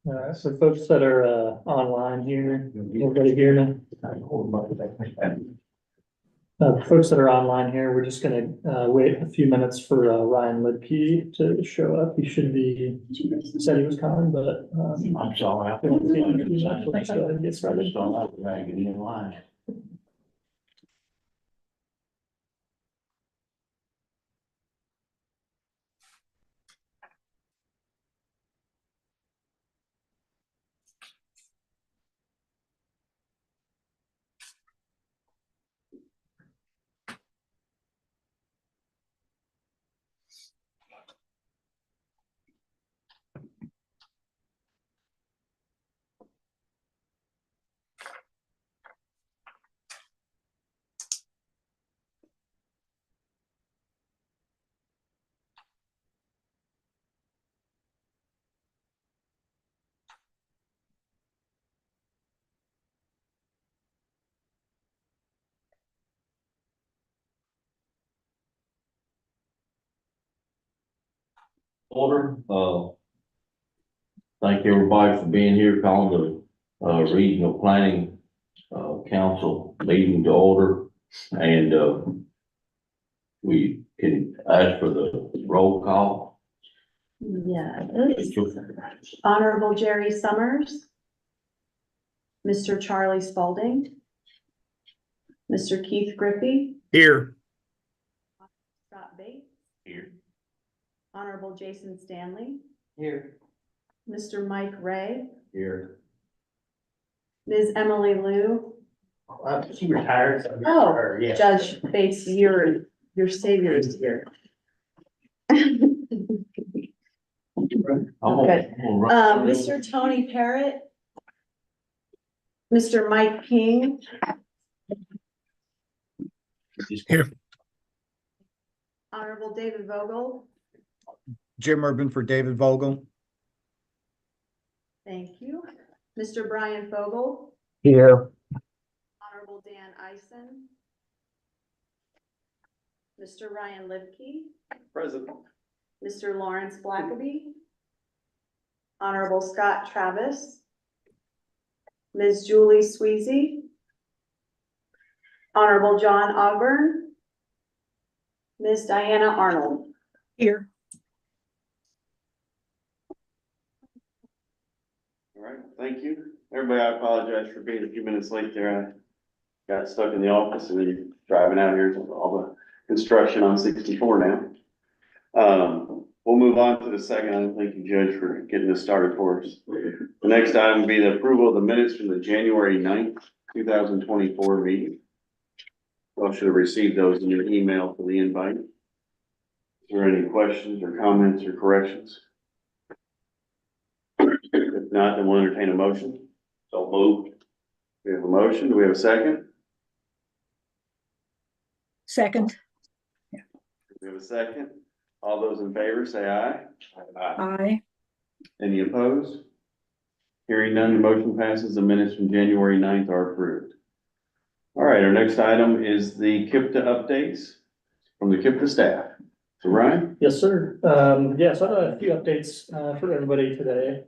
So folks that are online here, everybody here now? Folks that are online here, we're just gonna wait a few minutes for Ryan Lidkey to show up. He should be, said he was coming, but I'm sorry. I don't see him. Let's go ahead and get started. Dragging in line. Order, thank everybody for being here, calling the, regional planning, council meeting to order. And, we can ask for the roll call. Yeah, Honorable Jerry Summers, Mr. Charlie Spalding, Mr. Keith Griffey, Here. Scott Bates, Here. Honorable Jason Stanley, Here. Mr. Mike Ray, Here. Ms. Emily Lou. She retired. So Oh, Judge Bates, your savior is here. Okay. Mr. Tony Parrott, Mr. Mike King. Here. Honorable David Vogel. Jim Urban for David Vogel. Thank you. Mr. Brian Fogel, Here. Honorable Dan Ison, Mr. Ryan Libkey, Present. Mr. Lawrence Blackaby, Honorable Scott Travis, Ms. Julie Sweezy, Honorable John Ogburn, Ms. Diana Arnold. Here. All right, thank you. Everybody, I apologize for being a few minutes late there. I got stuck in the office and then driving out here to all the construction on 64 now. We'll move on to the second item. Thank you, Judge, for getting this started for us. The next item will be the approval of the minutes from the January 9th, 2024 meeting. You should have received those in your email for the invite. Is there any questions or comments or corrections? If not, then we'll entertain a motion. So moved. We have a motion. Do we have a second? Second. We have a second. All those in favor say aye. Aye. Any opposed? Hearing none, the motion passes. The minutes from January 9th are approved. All right, our next item is the KIPTA updates from the KIPTA staff. So Ryan? Yes, sir. Yeah, so I have a few updates for everybody today.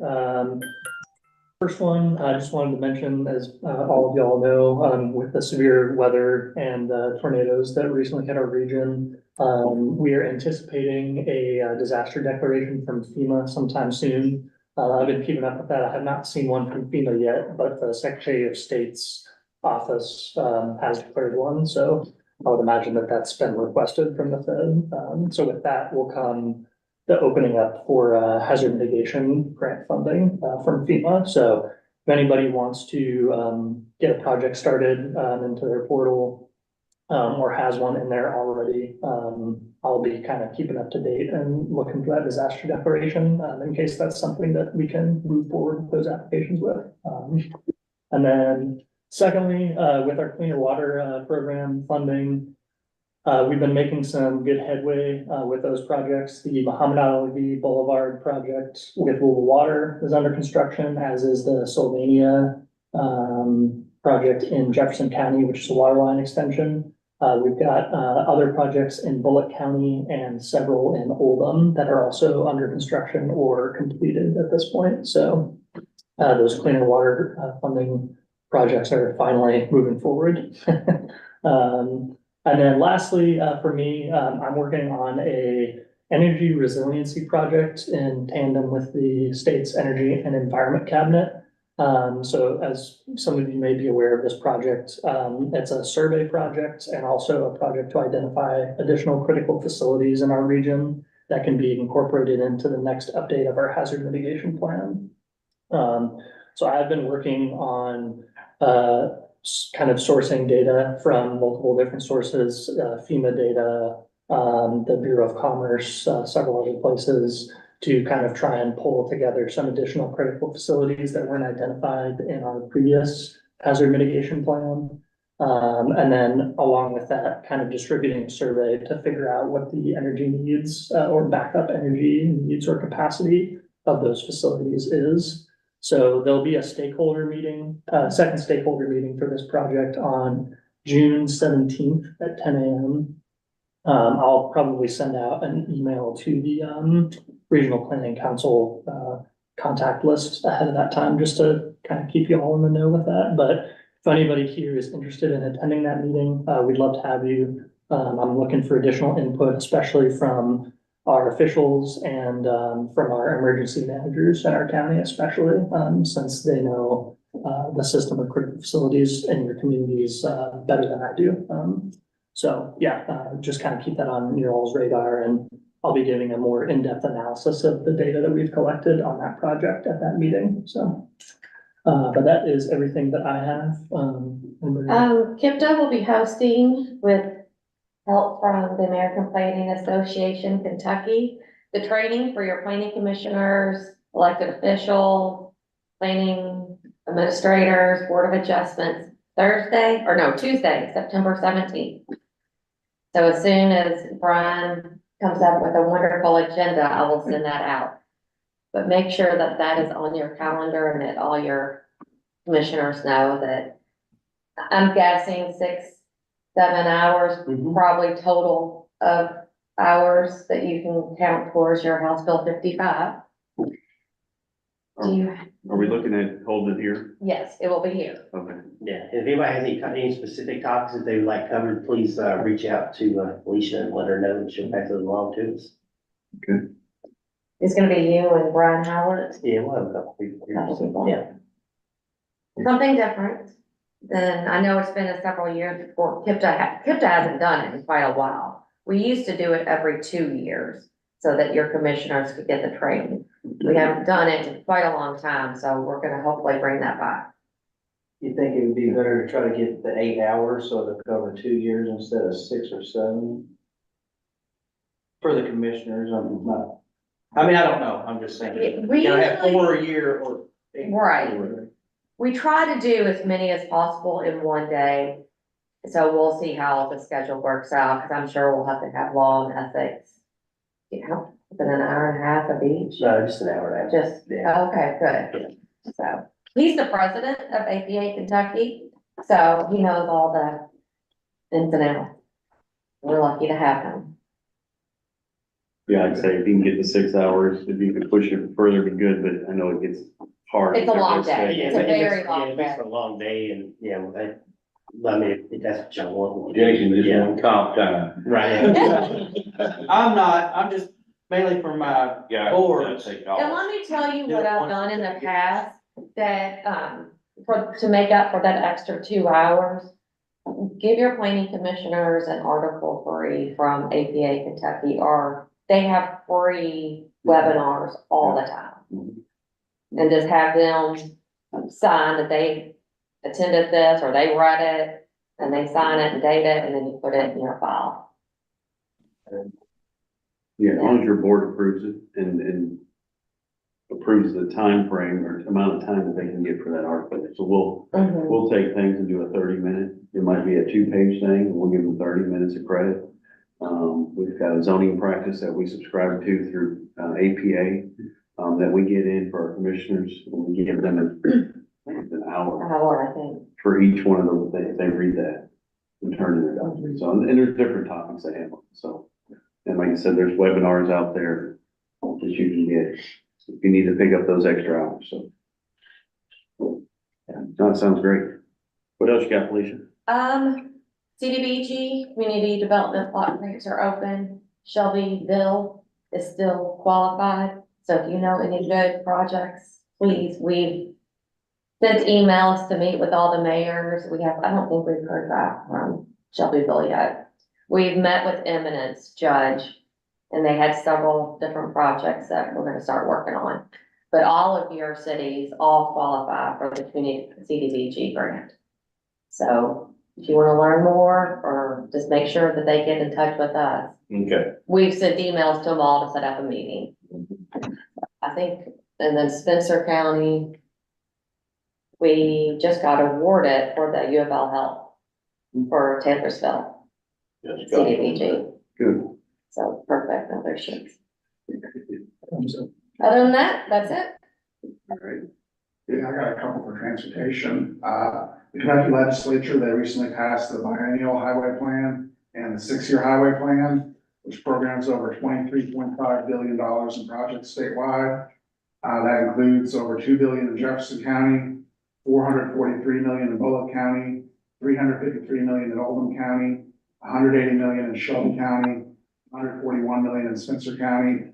First one, I just wanted to mention, as all of y'all know, with the severe weather and tornadoes that recently hit our region, we are anticipating a disaster declaration from FEMA sometime soon. I've been keeping up with that. I have not seen one from FEMA yet, but the Secretary of State's office has declared one. So I would imagine that that's been requested from the Fed. So with that will come the opening up for hazard mitigation grant funding from FEMA. So if anybody wants to get a project started into their portal or has one in there already, I'll be kind of keeping up to date and looking for that disaster declaration in case that's something that we can move forward with those applications with. And then secondly, with our cleaner water program funding, we've been making some good headway with those projects. The Muhammad Ali Boulevard project with Louisville Water is under construction, as is the Sylvania project in Jefferson County, which is a water line extension. We've got other projects in Bullitt County and several in Oldham that are also under construction or completed at this point. So those cleaner water, funding projects are finally moving forward. And then lastly, for me, I'm working on a energy resiliency project in tandem with the state's Energy and Environment Cabinet. So as some of you may be aware of this project, it's a survey project and also a project to identify additional critical facilities in our region that can be incorporated into the next update of our hazard mitigation plan. So I've been working on, kind of sourcing data from multiple different sources, FEMA data, the Bureau of Commerce, several other places, to kind of try and pull together some additional critical facilities that weren't identified in our previous hazard mitigation plan. And then along with that, kind of distributing a survey to figure out what the energy needs, or backup energy needs or capacity of those facilities is. So there'll be a stakeholder meeting, second stakeholder meeting for this project on June 17th at 10 a.m. I'll probably send out an email to the Regional Planning Council contact list ahead of that time, just to kind of keep you all in the know with that. But if anybody here is interested in attending that meeting, we'd love to have you. I'm looking for additional input, especially from our officials and from our emergency managers in our county, especially since they know the system of critical facilities in your communities better than I do. So yeah, just kind of keep that on your all's radar, and I'll be giving a more in-depth analysis of the data that we've collected on that project at that meeting. So, but that is everything that I have. KIPTA will be hosting with help from the American Planning Association Kentucky, the training for your planning commissioners, elected officials, planning administrators, Board of Adjustments, Tuesday, September 17th. So as soon as Brian comes up with a wonderful agenda, I will send that out. But make sure that that is on your calendar and that all your commissioners know that. I'm guessing 6-7 hours, probably total of hours that you can count towards your House Bill 55. Are we looking at holding it here? Yes, it will be here. Okay. Yeah, if anybody has any specific topics that they would like covered, please, reach out to, Alicia and let her know, and she'll pass it along to us. It's gonna be you and Brian Howard. Yeah, we'll have a couple people here. Couple people. Yeah. Something different than, I know it's been several years before KIPTA hasn't done it in quite a while. We used to do it every 2 years so that your commissioners could get the training. We haven't done it in quite a long time, so we're gonna hopefully bring that back. You think it would be better to try to get the 8 hours so to cover 2 years instead of 6 or 7? For the commissioners, I'm not, I mean, I don't know, I'm just saying. We You know, have usually- 4 a year or 8. Right. We try to do as many as possible in one day. So we'll see how the schedule works out, because I'm sure we'll have to have law and ethics. You know, within an hour and a half of each. No, just an hour and a half. Just, Yeah. okay, good. So, he's the president of APA Kentucky, so he knows all the ins and outs. We're lucky to have him. Yeah, I'd say if you can get the 6 hours, if you could push it further, it'd be good, but I know it gets hard. It's a long day. Yeah, It's a very yeah, long It's day. a long day, and, yeah, I mean, if that's what y'all want. Jason, just Yeah. want comp time. Right. I'm not, I'm just mainly for my Yeah. boards. And let me tell you what I've done in the past, that, to make up for that extra 2 hours. Give your planning commissioners an article free from APA Kentucky, or they have free webinars all the time. And just have them sign that they attended this, or they read it, and they sign it and date it, and then you put it in your file. Yeah, as long as your board approves it and approves the time frame or amount of time that they can get for that article. So we'll take things and do a 30-minute, it might be a 2-page thing, and we'll give them 30 minutes of credit. We've got a zoning practice that we subscribe to through APA, that we get in for our commissioners, and we give them an hour I think. for each one of them. They read that and turn in their document. So, and there's different topics they have, so. And like I said, there's webinars out there that you can get if you need to pick up those extra hours, so. That sounds great. What else you got, Felicia? CDBG, Community Development Block Grants are open. Shelbyville is still qualified. So if you know any good projects, please, we've sent emails to meet with all the mayors. I don't think we've heard back from Shelbyville yet. We've met with Eminence Judge, and they had several different projects that we're gonna start working on. But all of your cities all qualify for the community CDBG grant. So if you wanna learn more, or just make sure that they get in touch with us. Okay. We've sent emails to them all to set up a meeting. I think, and then Spencer County, we just got awarded for the U of L Health for Tankersville Just got it. CDBG. Good. So perfect, no, there's sheets. So, Other than that, that's it. All right. Yeah, I got a couple for transportation. The Kentucky legislature, they recently passed the biennial highway plan and the 6-year highway plan, which programs over $23.5 billion in projects statewide. That includes over $2 billion in Jefferson County, $443 million in Bullitt County, $353 million in Oldham County, $180 million in Shelby County, $141 million in Spencer County,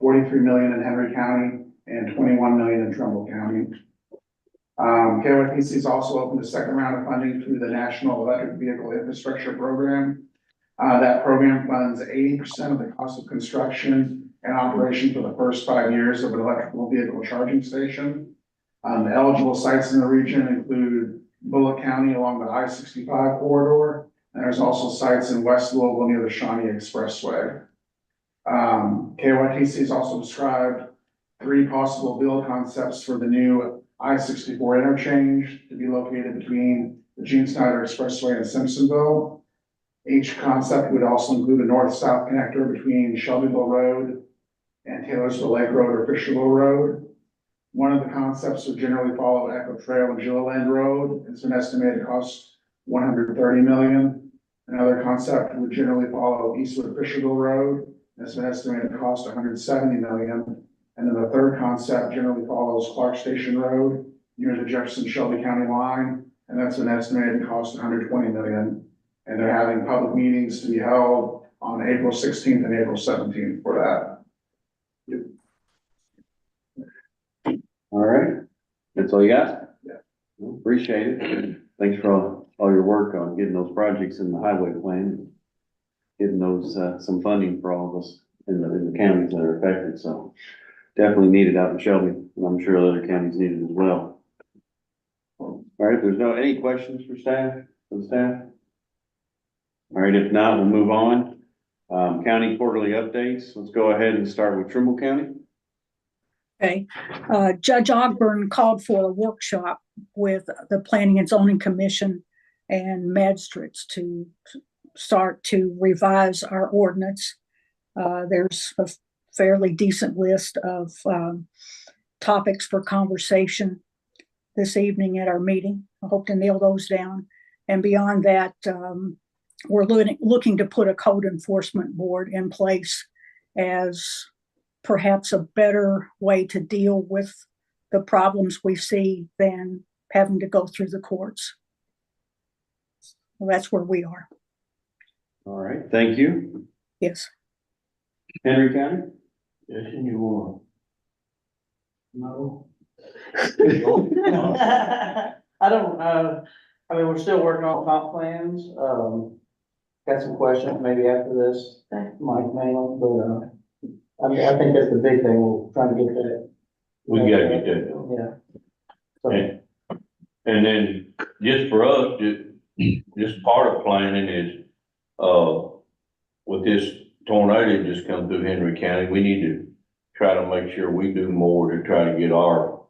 $43 million in Henry County, and $21 million in Trumbull County. KYTC has also opened a second round of funding through the National Electric Vehicle Infrastructure Program. That program funds 80% of the cost of construction and operation for the first 5 years of an electrical vehicle charging station. Eligible sites in the region include Bullitt County along the I-65 corridor, and there's also sites in West Louisville near the Shawnee Expressway. KYTC has also described 3 possible build concepts for the new I-64 interchange to be located between the Gene Snyder Expressway and Simpsonville. Each concept would also include a north-south connector between Shelbyville Road and Taylorsville Lake Road or Fisherville Road. One of the concepts would generally follow Echo Trail and Gilliland Road. It's an estimated cost $130 million. Another concept would generally follow Eastwood Fisherville Road. It's an estimated cost $170 million. And then the third concept generally follows Clark Station Road near the Jefferson-Shelby County line, and that's an estimated cost of $120 million. And they're having public meetings to be held on April 16th and April 17th for that. All right. That's all you got? Yeah. Well, appreciate it. Thanks for all your work on getting those projects in the highway plan. Getting those, some funding for all of us in the counties that are affected, so. Definitely needed out in Shelby, and I'm sure other counties need it as well. All right, if there's any questions for the staff? All right, if not, we'll move on. County quarterly updates. Let's go ahead and start with Trimble County. Okay, Judge Ogburn called for a workshop with the Planning and Zoning Commission and magistrates to start to revise our ordinance. There's a fairly decent list of topics for conversation this evening at our meeting. I hope to nail those down. And beyond that, we're looking to put a code enforcement board in place as perhaps a better way to deal with the problems we see than having to go through the courts. Well, that's where we are. All right, thank you. Yes. Henry County? Yes, and you want. No. I don't know. I mean, we're still working on comp plans. Got some questions maybe after this, Mike mainly, but, I mean, I think that's the big thing. We're trying to get that. We gotta get that done. Yeah. So, And then just for us, just part of planning is, with this tornado just come through Henry County, we need to try to make sure we do more to try to get our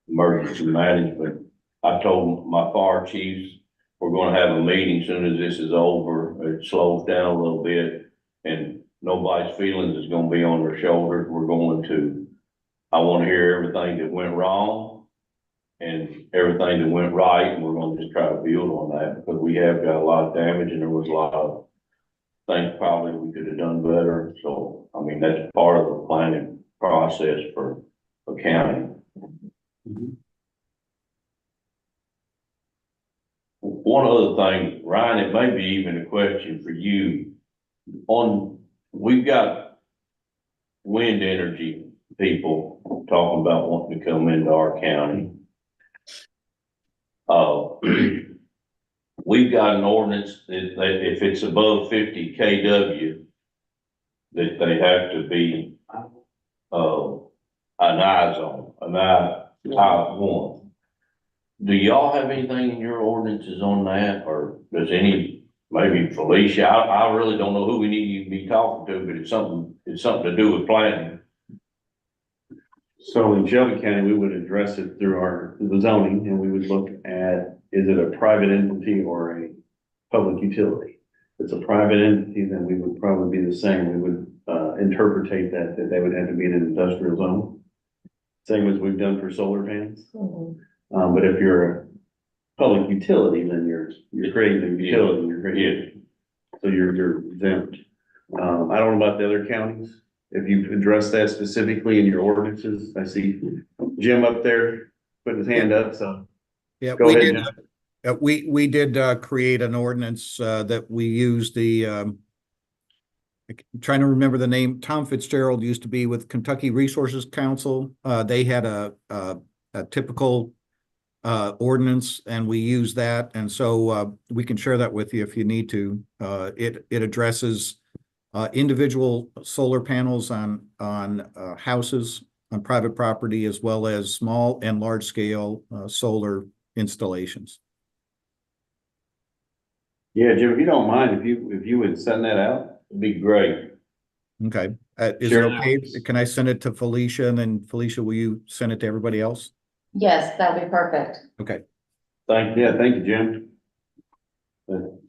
emergency management. I told my fire chiefs, we're gonna have a meeting soon as this is over, it slows down a little bit, and nobody's feelings is gonna be on their shoulders. I wanna hear everything that went wrong and everything that went right, and we're gonna just try to build on that, because we have got a lot of damage and there was a lot of things probably we could have done better. So, I mean, that's part of the planning process for county. one other thing, Ryan, it may be even a question for you. We've got wind energy people talking about wanting to come into our county. We've got an ordinance that if it's above 50 kW, that they have to be, an I zone, an I1. Do y'all have anything in your ordinances on that, or does maybe Felicia, I really don't know who we need to be talking to, but it's something to do with planning. So in Shelby County, we would address it through the zoning, and we would look at, is it a private entity or a public utility? If it's a private entity, then we would probably be the same. We would interpretate that they would have to be in an industrial zone. Same as we've done for solar panels. But if you're a public utility, then you're creating a utility, so you're exempt. I don't know about the other counties. If you've addressed that specifically in your ordinances, I see Jim up there putting his hand up, so. Yeah, Go ahead, Jim. we did create an ordinance that we used I'm trying to remember the name. Tom Fitzgerald used to be with Kentucky Resources Council. They had a typical ordinance, and we use that, and so we can share that with you if you need to. It addresses individual solar panels on houses on private property, as well as small and large scale solar installations. Yeah, Jim, if you don't mind, if you would send that out, It'd be great. Okay, is Sure. it okay? Can I send it to Felicia, and then Felicia, will you send it to everybody else? Yes, that'd be perfect. Okay. thank you, Jim.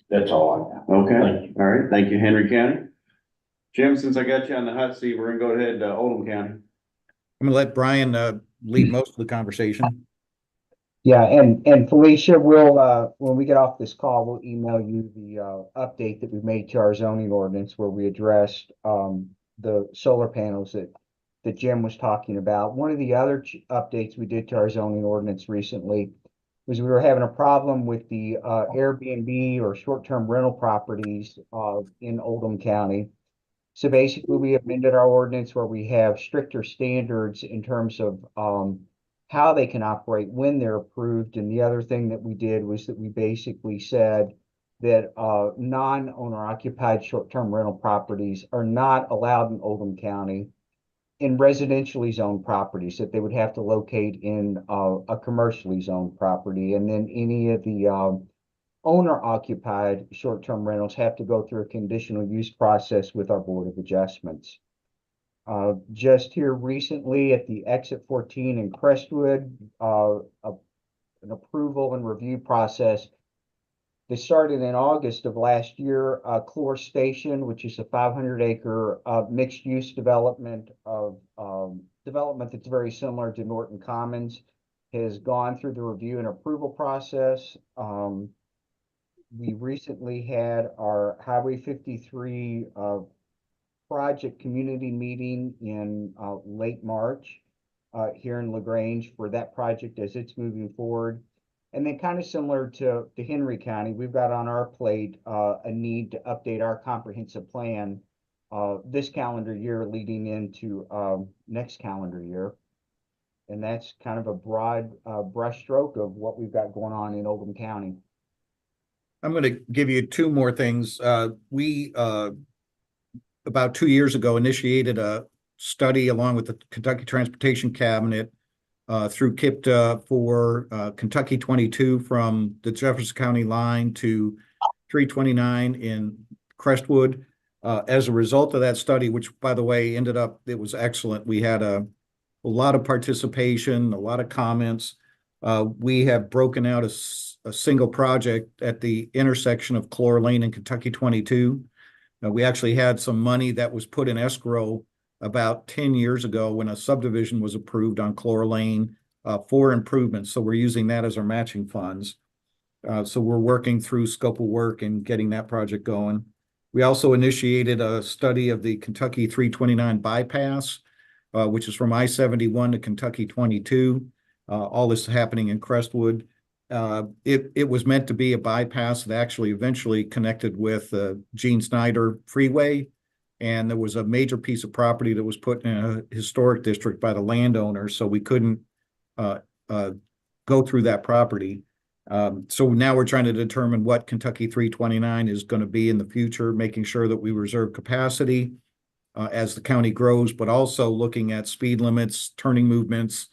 That's all I got. Okay, Thank you. all right, thank you, Henry County. Jim, since I got you on the hot seat, we're gonna go ahead to Oldham County. I'm gonna let Brian lead most of the conversation. Yeah, and Felicia, when we get off this call, we'll email you the update that we made to our zoning ordinance where we addressed the solar panels that Jim was talking about. One of the other updates we did to our zoning ordinance recently was we were having a problem with the Airbnb or short-term rental properties in Oldham County. So basically, we amended our ordinance where we have stricter standards in terms of how they can operate when they're approved. And the other thing that we did was that we basically said that non-owner occupied short-term rental properties are not allowed in Oldham County in residentially zoned properties, that they would have to locate in a commercially zoned property. And then any of the owner occupied short-term rentals have to go through a conditional use process with our Board of Adjustments. Just here recently at the Exit 14 in Crestwood, an approval and review process. They started in August of last year. Clore Station, which is a 500-acre mixed-use development that's very similar to Norton Commons, has gone through the review and approval process. We recently had our Highway 53 project community meeting in late March here in LaGrange for that project as it's moving forward. And then kind of similar to Henry County, we've got on our plate a need to update our comprehensive plan this calendar year leading into next calendar year. And that's kind of a broad brushstroke of what we've got going on in Oldham County. I'm going to give you two more things. We about 2 years ago initiated a study along with the Kentucky Transportation Cabinet through KIPTA for Kentucky 22 from the Jefferson County line to 329 in Crestwood. As a result of that study, which by the way it was excellent. We had a lot of participation, a lot of comments. We have broken out a single project at the intersection of Clore Lane and Kentucky 22. We actually had some money that was put in escrow about 10 years ago when a subdivision was approved on Clore Lane for improvements. So we're using that as our matching funds. So we're working through scope of work and getting that project going. We also initiated a study of the Kentucky 329 bypass, which is from I-71 to Kentucky 22. All this happening in Crestwood. It was meant to be a bypass that actually eventually connected with Gene Snyder Freeway. And there was a major piece of property that was put in a historic district by the landowner, so we couldn't go through that property. So now we're trying to determine what Kentucky 329 is going to be in the future, making sure that we reserve capacity as the county grows, but also looking at speed limits, turning movements,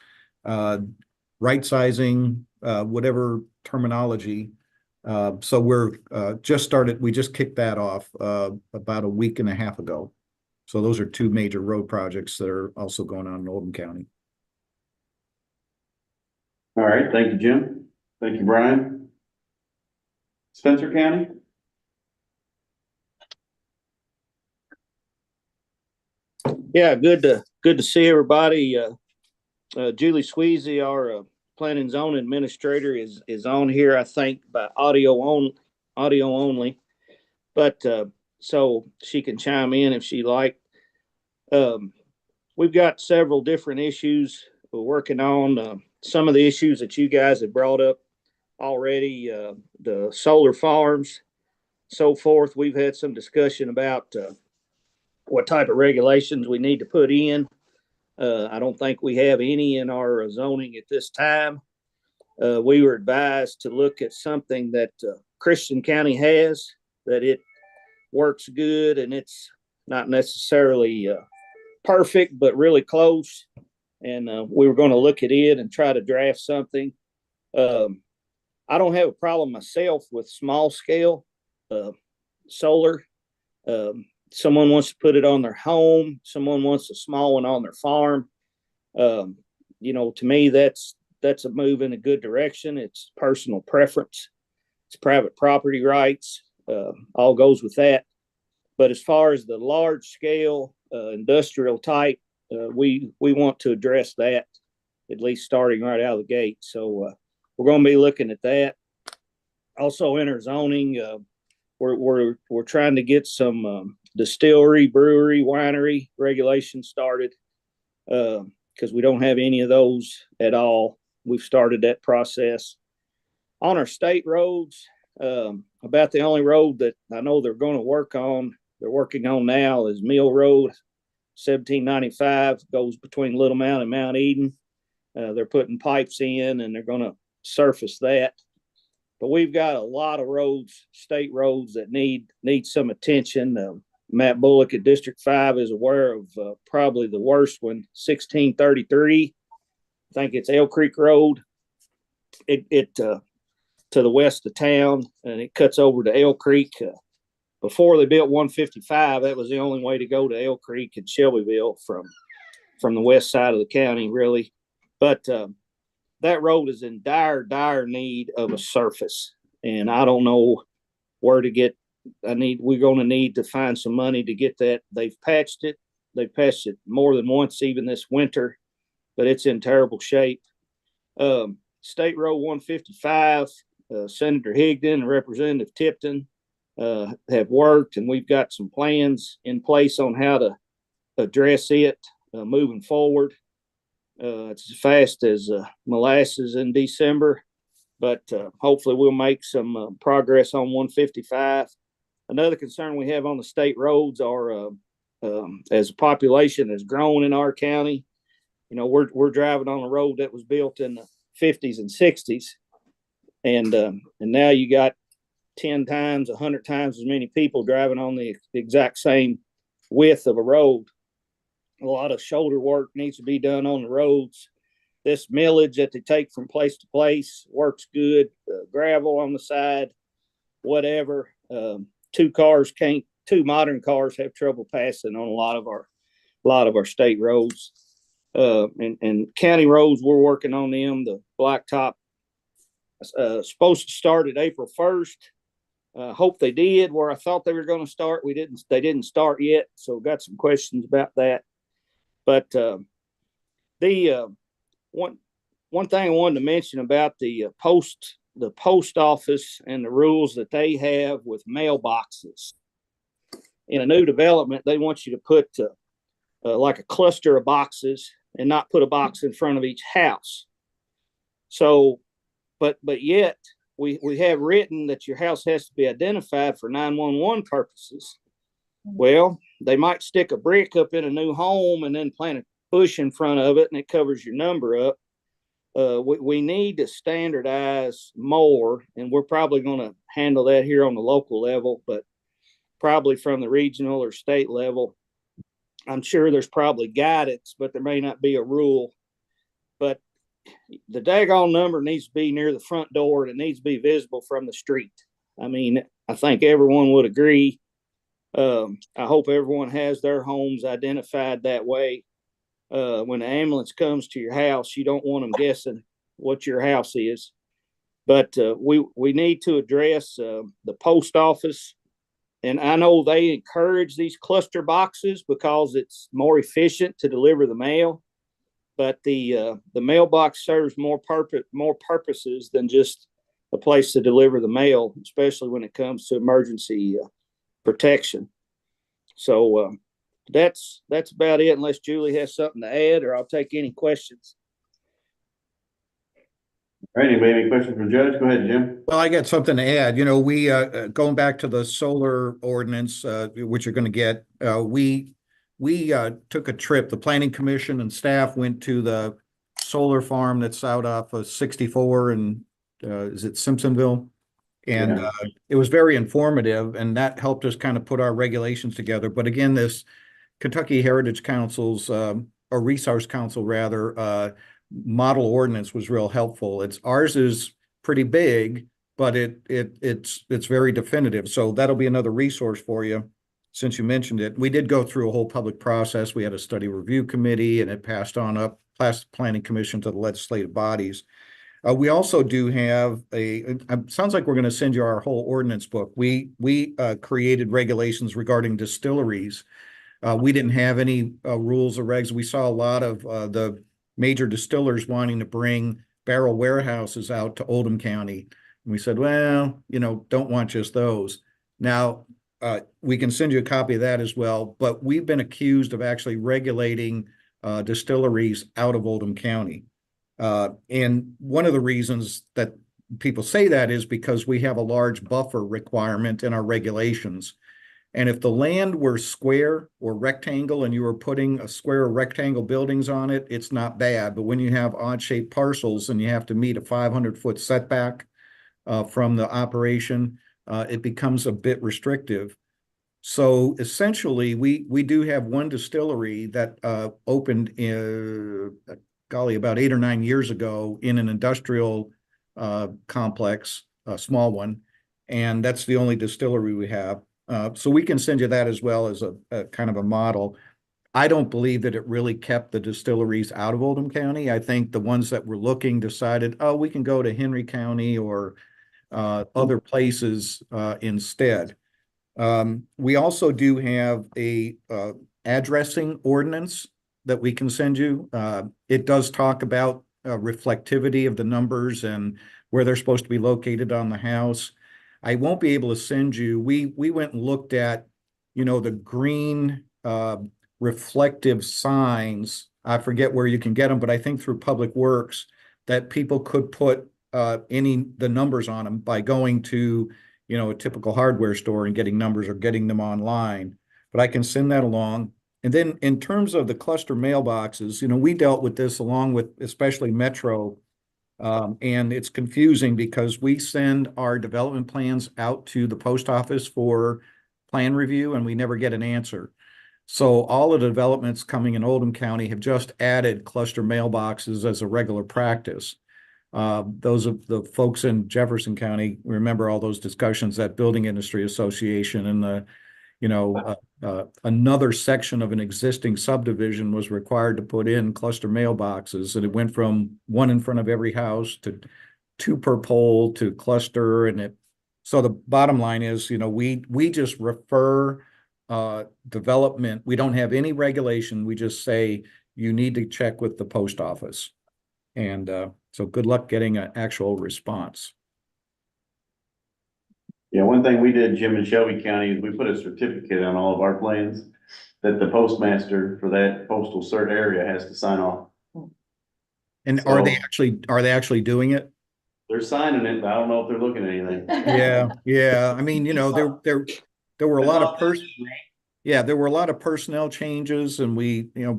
right sizing, whatever terminology. So we're we just kicked that off about a week and a half ago. So those are two major road projects that are also going on in Oldham County. All right, thank you, Jim. Thank you, Brian. Spencer County? Yeah, good to see everybody. Julie Sweezy, our planning and zoning administrator, is on here, I think, by audio only, but so she can chime in if she like. We've got several different issues we're working on. Some of the issues that you guys have brought up already, the solar farms, so forth. We've had some discussion about what type of regulations we need to put in. I don't think we have any in our zoning at this time. We were advised to look at something that Christian County has, that it works good and it's not necessarily perfect, but really close. And we were going to look at it and try to draft something. I don't have a problem myself with small scale solar. Someone wants to put it on their home. Someone wants a small one on their farm. To me, that's a move in a good direction. It's personal preference. It's private property rights. All goes with that. But as far as the large scale industrial type, we want to address that, at least starting right out of the gate. So we're going to be looking at that. Also, in our zoning, we're trying to get some distillery, brewery, winery regulations started because we don't have any of those at all. We've started that process. On our state roads, about the only road that I know they're working on now is Mill Road, 1795, goes between Little Mound and Mount Eden. They're putting pipes in and they're going to surface that. But we've got a lot of roads, state roads, that need some attention. Matt Bullock at District 5 is aware of probably the worst one, 1633. I think it's Elk Creek Road. It to the west of town, and it cuts over to Elk Creek. Before they built 155, that was the only way to go to Elk Creek and Shelbyville from the west side of the county, really. But that road is in dire need of a surface, and I don't know where to get. We're going to need to find some money to get that. They've patched it more than once, even this winter, but it's in terrible shape. State Road 155, Senator Higdon and Representative Tipton have worked, and we've got some plans in place on how to address it moving forward. It's as fast as molasses in December, but hopefully we'll make some progress on 155. Another concern we have on the state roads are as the population has grown in our county. We're driving on a road that was built in the 50s and 60s, and now you got 10 times, 100 times as many people driving on the exact same width of a road. A lot of shoulder work needs to be done on the roads. This millage that they take from place to place works good. Gravel on the side, whatever. Two modern cars have trouble passing on a lot of our state roads. And county roads, we're working on them. The blacktop supposed to start at April 1st. Hope they did. Where I thought they were going to start, they didn't start yet. So got some questions about that. But the one thing I wanted to mention about the post office and the rules that they have with mailboxes. In a new development, they want you to put like a cluster of boxes and not put a box in front of each house. So but yet we have written that your house has to be identified for 911 purposes. Well, they might stick a brick up in a new home and then plant a bush in front of it and it covers your number up. We need to standardize more, and we're probably going to handle that here on the local level, but probably from the regional or state level. I'm sure there's probably guidance, but there may not be a rule. But the daggone number needs to be near the front door and it needs to be visible from the street. I mean, I think everyone would agree. I hope everyone has their homes identified that way. When the ambulance comes to your house, you don't want them guessing what your house is. But we need to address the post office. And I know they encourage these cluster boxes because it's more efficient to deliver the mail. But the mailbox serves more purposes than just a place to deliver the mail, especially when it comes to emergency protection. So that's about it, unless Julie has something to add, or I'll take any questions. All right, anybody have any questions for Judge? Go ahead, Jim. Well, I got something to add. You know, we, going back to the solar ordinance, which you're going to get, we took a trip, the Planning Commission and staff went to the solar farm that's out off of 64 and, is it Simpsonville? And Yeah. it was very informative, and that helped us kind of put our regulations together. But again, this Kentucky Heritage Council's, or Resource Council rather, model ordinance was real helpful. Ours is pretty big, but it's very definitive. So that'll be another resource for you since you mentioned it. We did go through a whole public process. We had a study review committee and it passed on up past planning commission to the legislative bodies. We also do have sounds like we're going to send you our whole ordinance book. We created regulations regarding distilleries. We didn't have any rules or regs. We saw a lot of the major distillers wanting to bring barrel warehouses out to Oldham County. And we said, well, you know, don't want just those. Now, we can send you a copy of that as well, but we've been accused of actually regulating distilleries out of Oldham County. And one of the reasons that people say that is because we have a large buffer requirement in our regulations. And if the land were square or rectangle and you were putting a square or rectangle buildings on it, it's not bad. But when you have odd shaped parcels and you have to meet a 500-foot setback from the operation, it becomes a bit restrictive. So essentially, we do have one distillery that opened in, golly, about 8 or 9 years ago in an industrial complex, a small one. And that's the only distillery we have. So we can send you that as well as a kind of a model. I don't believe that it really kept the distilleries out of Oldham County. I think the ones that were looking decided, oh, we can go to Henry County or other places instead. We also do have a addressing ordinance that we can send you. It does talk about reflectivity of the numbers and where they're supposed to be located on the house. I won't be able to send you. We went and looked at, you know, the green reflective signs. I forget where you can get them, but I think through Public Works that people could put the numbers on them by going to, you know, a typical hardware store and getting numbers or getting them online. But I can send that along. And then in terms of the cluster mailboxes, you know, we dealt with this along with especially Metro. And it's confusing because we send our development plans out to the post office for plan review and we never get an answer. So all of the developments coming in Oldham County have just added cluster mailboxes as a regular practice. Those of the folks in Jefferson County remember all those discussions at Building Industry Association and the, you know, another section of an existing subdivision was required to put in cluster mailboxes, and it went from one in front of every house to 2 per pole to cluster. And so the bottom line is, you know, we just refer development. We don't have any regulation. We just say you need to check with the post office. And so good luck getting an actual response. Yeah, one thing we did, Jim, in Shelby County, is we put a certificate on all of our plans that the postmaster for that postal cert area has to sign off. And are they actually doing it? They're signing it, but I don't know if they're looking at anything. Yeah. I mean, there were a lot of there were a lot of personnel changes and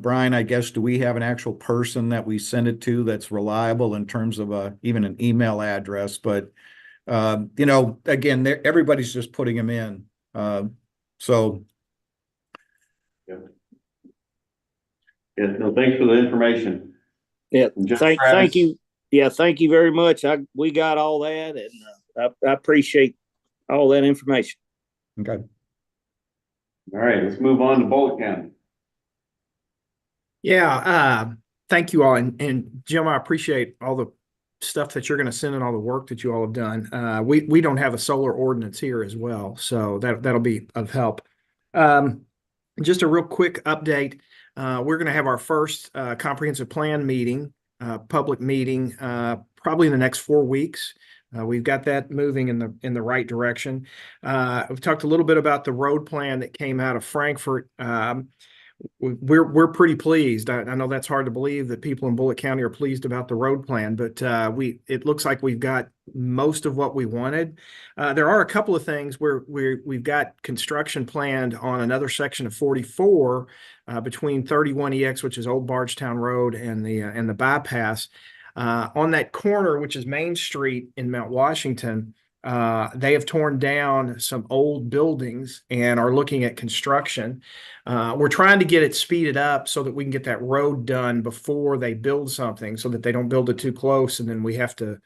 Brian, I guess, do we have an actual person that we send it to that's reliable in terms of even an email address? But, again, everybody's just putting them in. So. Yeah, no, thanks for the information. Yeah, And Judge thank Travis, you. Yeah, thank you very much. We got all that, and I appreciate all that information. Okay. All right, let's move on to Bullitt County. Yeah, thank you all. And Jim, I appreciate all the stuff that you're going to send and all the work that you all have done. We don't have a solar ordinance here as well, so that'll be of help. Just a real quick update. We're going to have our first comprehensive plan meeting, public meeting, probably in the next 4 weeks. We've got that moving in the right direction. We've talked a little bit about the road plan that came out of Frankfort. We're pretty pleased. I know that's hard to believe that people in Bullitt County are pleased about the road plan, but it looks like we've got most of what we wanted. There are a couple of things where we've got construction planned on another section of 44 between 31EX, which is Old Bardstown Road, and the bypass. On that corner, which is Main Street in Mount Washington, they have torn down some old buildings and are looking at construction. We're trying to get it speeded up so that we can get that road done before they build something, so that they don't build it too close and then we have to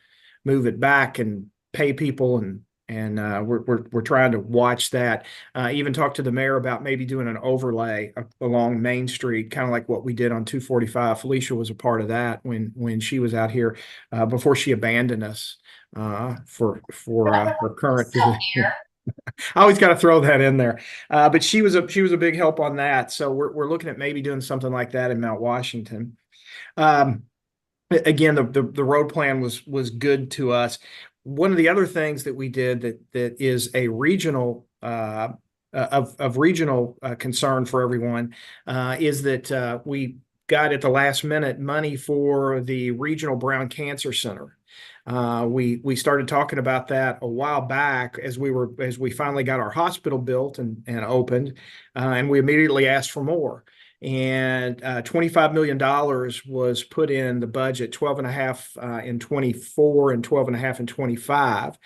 move it back and pay people, and we're trying to watch that. Even talked to the mayor about maybe doing an overlay along Main Street, kind of like what we did on 245. Felicia was a part of that when she was out here before she abandoned us for her current position. I always got to throw that in there. But she was a big help on that. So we're looking at maybe doing something like that in Mount Washington. Again, the road plan was good to us. One of the other things that we did that is a regional of regional concern for everyone is that we got at the last minute money for the Regional Brown Cancer Center. We started talking about that a while back as we finally got our hospital built and opened, and we immediately asked for more. And $25 million was put in the budget, 12.5 in 24 and 12.5 in 25.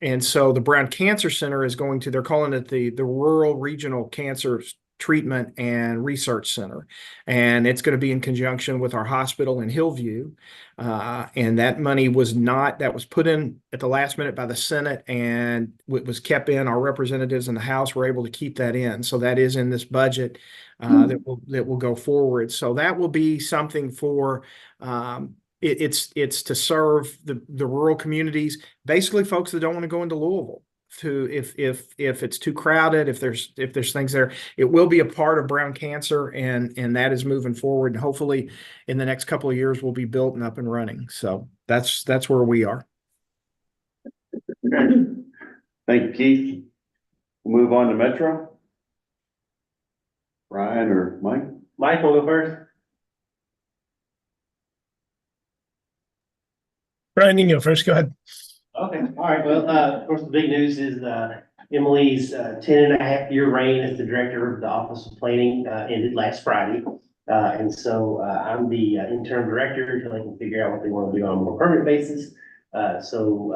And so the Brown Cancer Center is they're calling it the Rural Regional Cancer Treatment and Research Center. And it's going to be in conjunction with our hospital in Hillview. And that money was put in at the last minute by the Senate, and it was kept in. Our representatives in the House were able to keep that in. So that is in this budget that will go forward. So that will be something for it's to serve the rural communities, basically folks that don't want to go into Louisville. If it's too crowded, if there's things there, it will be a part of Brown Cancer, and that is moving forward. And hopefully in the next couple of years we'll be built and up and running. So that's where we are. Okay. Thank you, Keith. We'll move on to Metro. Ryan or Mike? Mike will go first. Brian, you can go first. Go ahead. Okay, all right. Well, of course, the big news is Emily's 10.5-year reign as the director of the Office of Planning ended last Friday. And so I'm the interim director until they can figure out what they want to do on a more permanent basis. So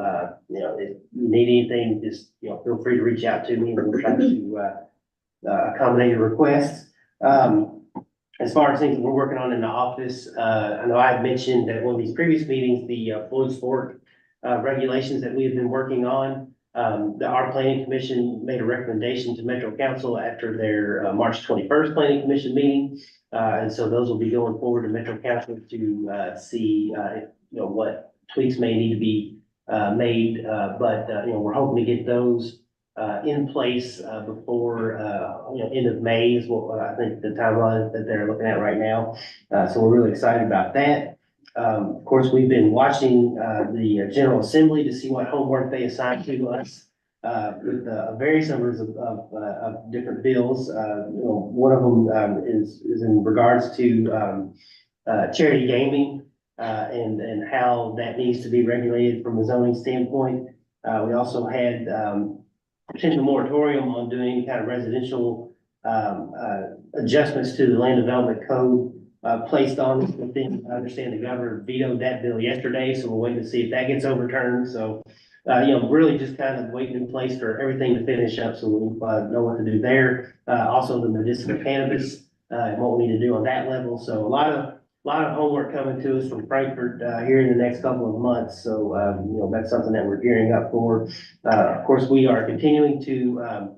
if you need anything, just feel free to reach out to me, and we'll try to accommodate your requests. As far as things we're working on in the office, I know I had mentioned at one of these previous meetings the Floyd Sport regulations that we have been working on. Our planning commission made a recommendation to Metro Council after their March 21st planning commission meeting. And so those will be going forward to Metro Council to see what tweaks may need to be made. But we're hoping to get those in place before end of May is what I think the timeline that they're looking at right now. So we're really excited about that. Of course, we've been watching the General Assembly to see what homework they assign to us with various numbers of different bills. One of them is in regards to charity gaming. and how that needs to be regulated from a zoning standpoint. We also had, potential moratorium on doing any kind of residential, adjustments to the land development code, placed on this within, I understand the governor vetoed that bill yesterday, so we're waiting to see if that gets overturned. So, really just kind of waiting in place for everything to finish up so we know what to do there. Also the medicinal cannabis, and what we need to do on that level. So a lot of homework coming to us from Frankfurt, here in the next couple of months. So, that's something that we're gearing up for. Of course, we are continuing to,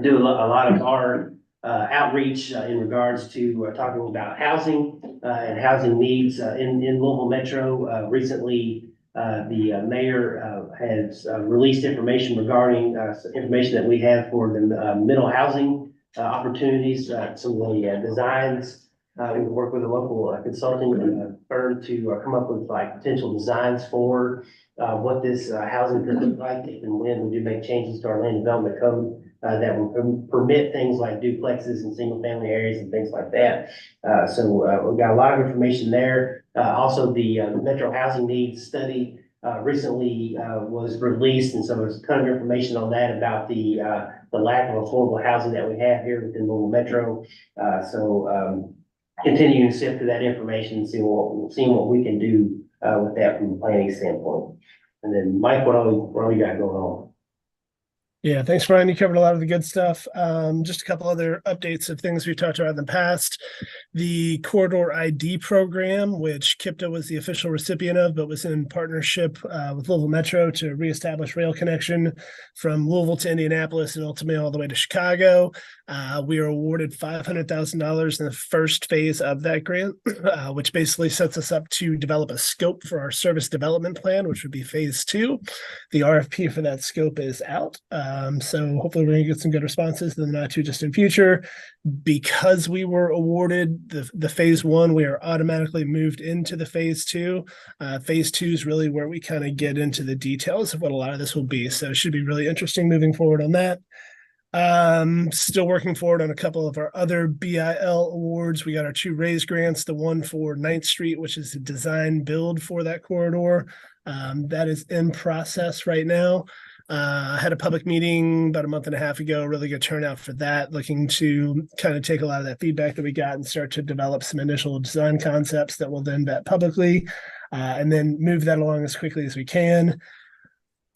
do a lot of our outreach in regards to talking about housing and housing needs in Louisville Metro. Recently, the mayor has released information regarding information that we have for the middle housing opportunities, some of the designs. We work with a local consulting firm to come up with like potential designs for what this housing could look like if and when we do make changes to our land development code. That will permit things like duplexes and single family areas and things like that. So we've got a lot of information there. Also the Metro Housing Needs Study recently was released, and so there's a ton of information on that about the lack of affordable housing that we have here within Louisville Metro. Continuing to sift through that information and seeing what we can do with that from a planning standpoint. And then Mike, what all you got going on? Yeah, thanks, Brian. You covered a lot of the good stuff. Just a couple other updates of things we've talked about in the past. The Corridor ID program, which KIPTA was the official recipient of, but was in partnership with Louisville Metro to reestablish rail connection from Louisville to Indianapolis and ultimately all the way to Chicago. We are awarded $500,000 in the first phase of that grant, which basically sets us up to develop a scope for our service development plan, which would be phase 2. The RFP for that scope is out. So hopefully we're gonna get some good responses in the not too distant future. Because we were awarded the phase 1, we are automatically moved into the phase 2. Phase 2 is really where we kind of get into the details of what a lot of this will be. So it should be really interesting moving forward on that. Still working forward on a couple of our other BIL awards. We got our 2 raise grants, the one for 9th Street, which is the design build for that corridor. That is in process right now. I had a public meeting about a month and a half ago, really good turnout for that, looking to kind of take a lot of that feedback that we got and start to develop some initial design concepts that we'll then vet publicly, and then move that along as quickly as we can.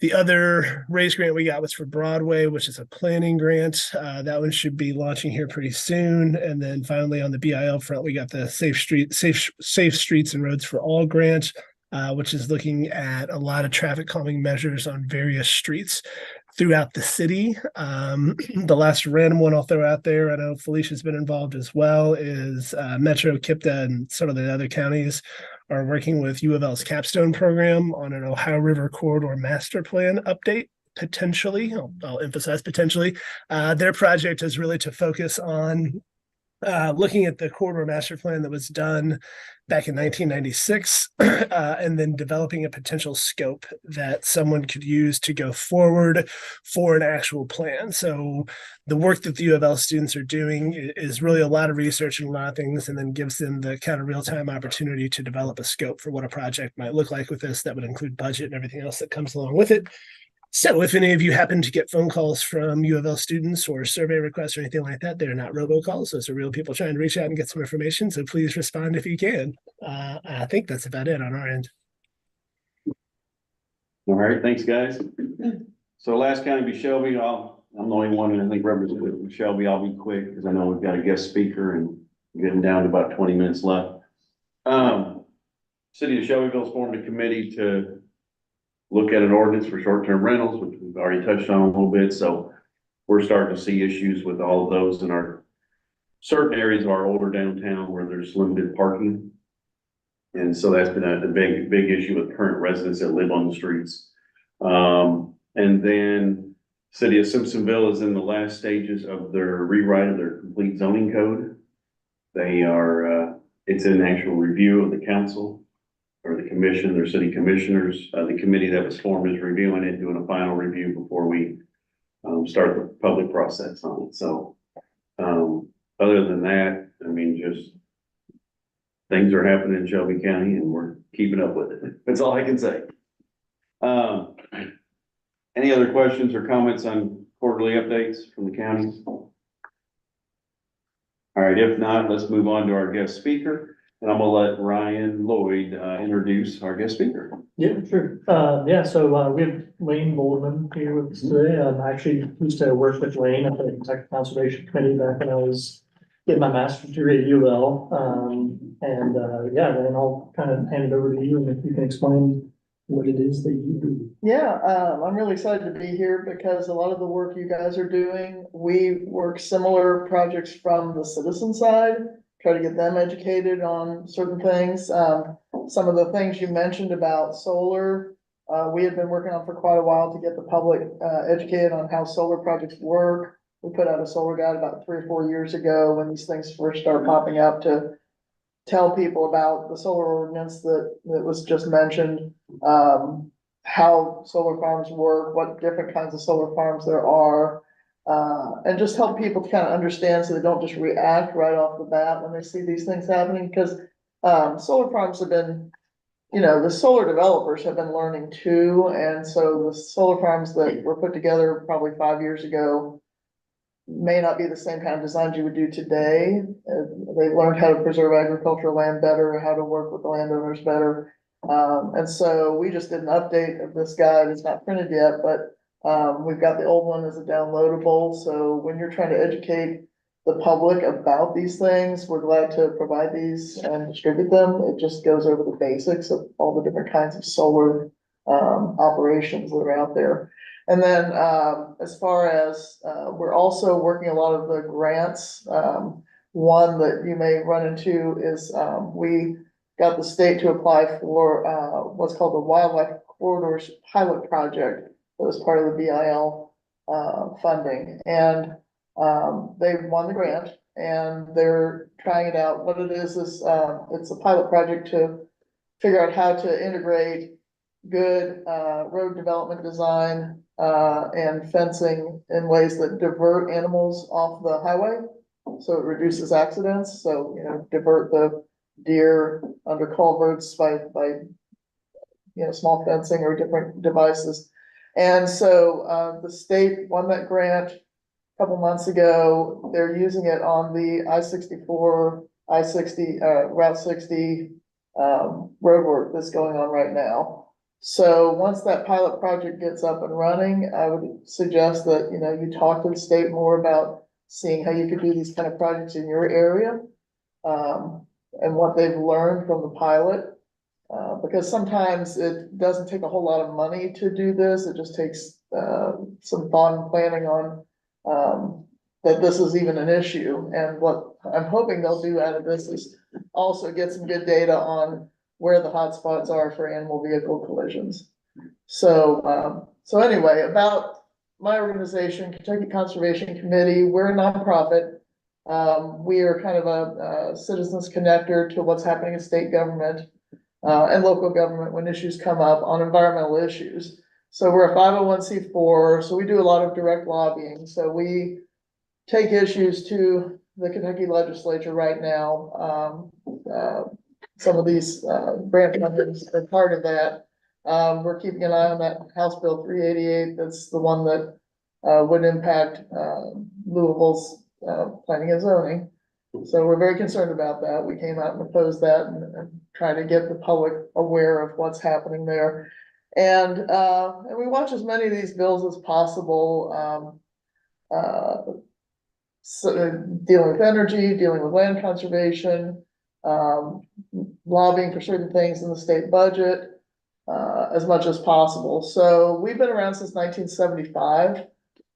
The other raise grant we got was for Broadway, which is a planning grant. That one should be launching here pretty soon. And then finally on the BIL front, we got the Safe Streets and Roads for All grant, which is looking at a lot of traffic calming measures on various streets throughout the city. The last random one I'll throw out there, I know Felicia's been involved as well, is Metro, KIPTA, and some of the other counties are working with U of L's Capstone program on an Ohio River Corridor Master Plan update, potentially. I'll emphasize potentially. Their project is really to focus on looking at the corridor master plan that was done back in 1996, and then developing a potential scope that someone could use to go forward for an actual plan. So the work that the U of L students are doing is really a lot of research and a lot of things, and then gives them the kind of real-time opportunity to develop a scope for what a project might look like with this. That would include budget and everything else that comes along with it. So if any of you happen to get phone calls from U of L students or survey requests or anything like that, they're not robocalls. Those are real people trying to reach out and get some information. So please respond if you can. I think that's about it on our end. All right, thanks, guys. So last county be Shelby. I'm the only one, and I think representing Shelby. I'll be quick because I know we've got a guest speaker and getting down to about 20 minutes left. City of Shelbyville's formed a committee to look at an ordinance for short-term rentals, which we've already touched on a little bit. So we're starting to see issues with all of those in our certain areas of our older downtown where there's limited parking. And so that's been a big issue with current residents that live on the streets. And then City of Simpsonville is in the last stages of their rewrite of their complete zoning code. They are, it's in actual review of the council or the commission, their city commissioners. The committee that was formed is reviewing it, doing a final review before we start the public process on it. So other than that, I mean, just things are happening in Shelby County and we're keeping up with it. That's all I can say. Any other questions or comments on quarterly updates from the county? All right, if not, let's move on to our guest speaker, and I'm gonna let Ryan Lloyd, introduce our guest speaker. Yeah, sure. So we have Lane Boldman here with us today. I actually used to work with Lane at the Kentucky Conservation Committee back when I was getting my master's degree at UL. Lane, I'll kind of hand it over to you, and if you can explain what it is that you do. Yeah, I'm really excited to be here because a lot of the work you guys are doing, we work similar projects from the citizen side, try to get them educated on certain things. Some of the things you mentioned about solar, we had been working on for quite a while to get the public educated on how solar projects work. We put out a solar guide about 3 or 4 years ago when these things first started popping up to tell people about the solar ordinance that was just mentioned, how solar farms work, what different kinds of solar farms there are, and just help people to kind of understand so they don't just react right off the bat when they see these things happening, because solar farms have been, the solar developers have been learning too, and so the solar farms that were put together probably 5 years ago may not be the same kind of designs you would do today. They've learned how to preserve agricultural land better, how to work with the landowners better. And so we just did an update of this guide. It's not printed yet, but we've got the old one as a downloadable. So when you're trying to educate the public about these things, we're glad to provide these and distribute them. It just goes over the basics of all the different kinds of solar operations that are out there. And then as far as we're also working a lot of the grants. One that you may run into is we got the state to apply for what's called the Wildlife Corridors Pilot Project. That was part of the BIL funding. And they won the grant and they're trying it out. What it is it's a pilot project to figure out how to integrate good road development design and fencing in ways that divert animals off the highway. So it reduces accidents. So, divert the deer under culverts by small fencing or different devices. And so the state won that grant a couple months ago. They're using it on the I-64, I-60, Route 60 roadwork that's going on right now. So once that pilot project gets up and running, I would suggest that, you talk to the state more about seeing how you could do these kind of projects in your area. And what they've learned from the pilot. Because sometimes it doesn't take a whole lot of money to do this. It just takes some thought and planning on that this is even an issue. And what I'm hoping they'll do out of this is also get some good data on where the hot spots are for animal vehicle collisions. So anyway, about my organization, Kentucky Conservation Committee, we're a nonprofit. We are kind of a citizens connector to what's happening in state government and local government when issues come up on environmental issues. So we're a 501c4, so we do a lot of direct lobbying. So we take issues to the Kentucky legislature right now. Some of these grant fundings are part of that. We're keeping an eye on that House Bill 388. That's the one that would impact Louisville's planning and zoning. So we're very concerned about that. We came out and opposed that and try to get the public aware of what's happening there. And we watch as many of these bills as possible. So dealing with energy, dealing with land conservation, lobbying for certain things in the state budget, as much as possible. So we've been around since 1975.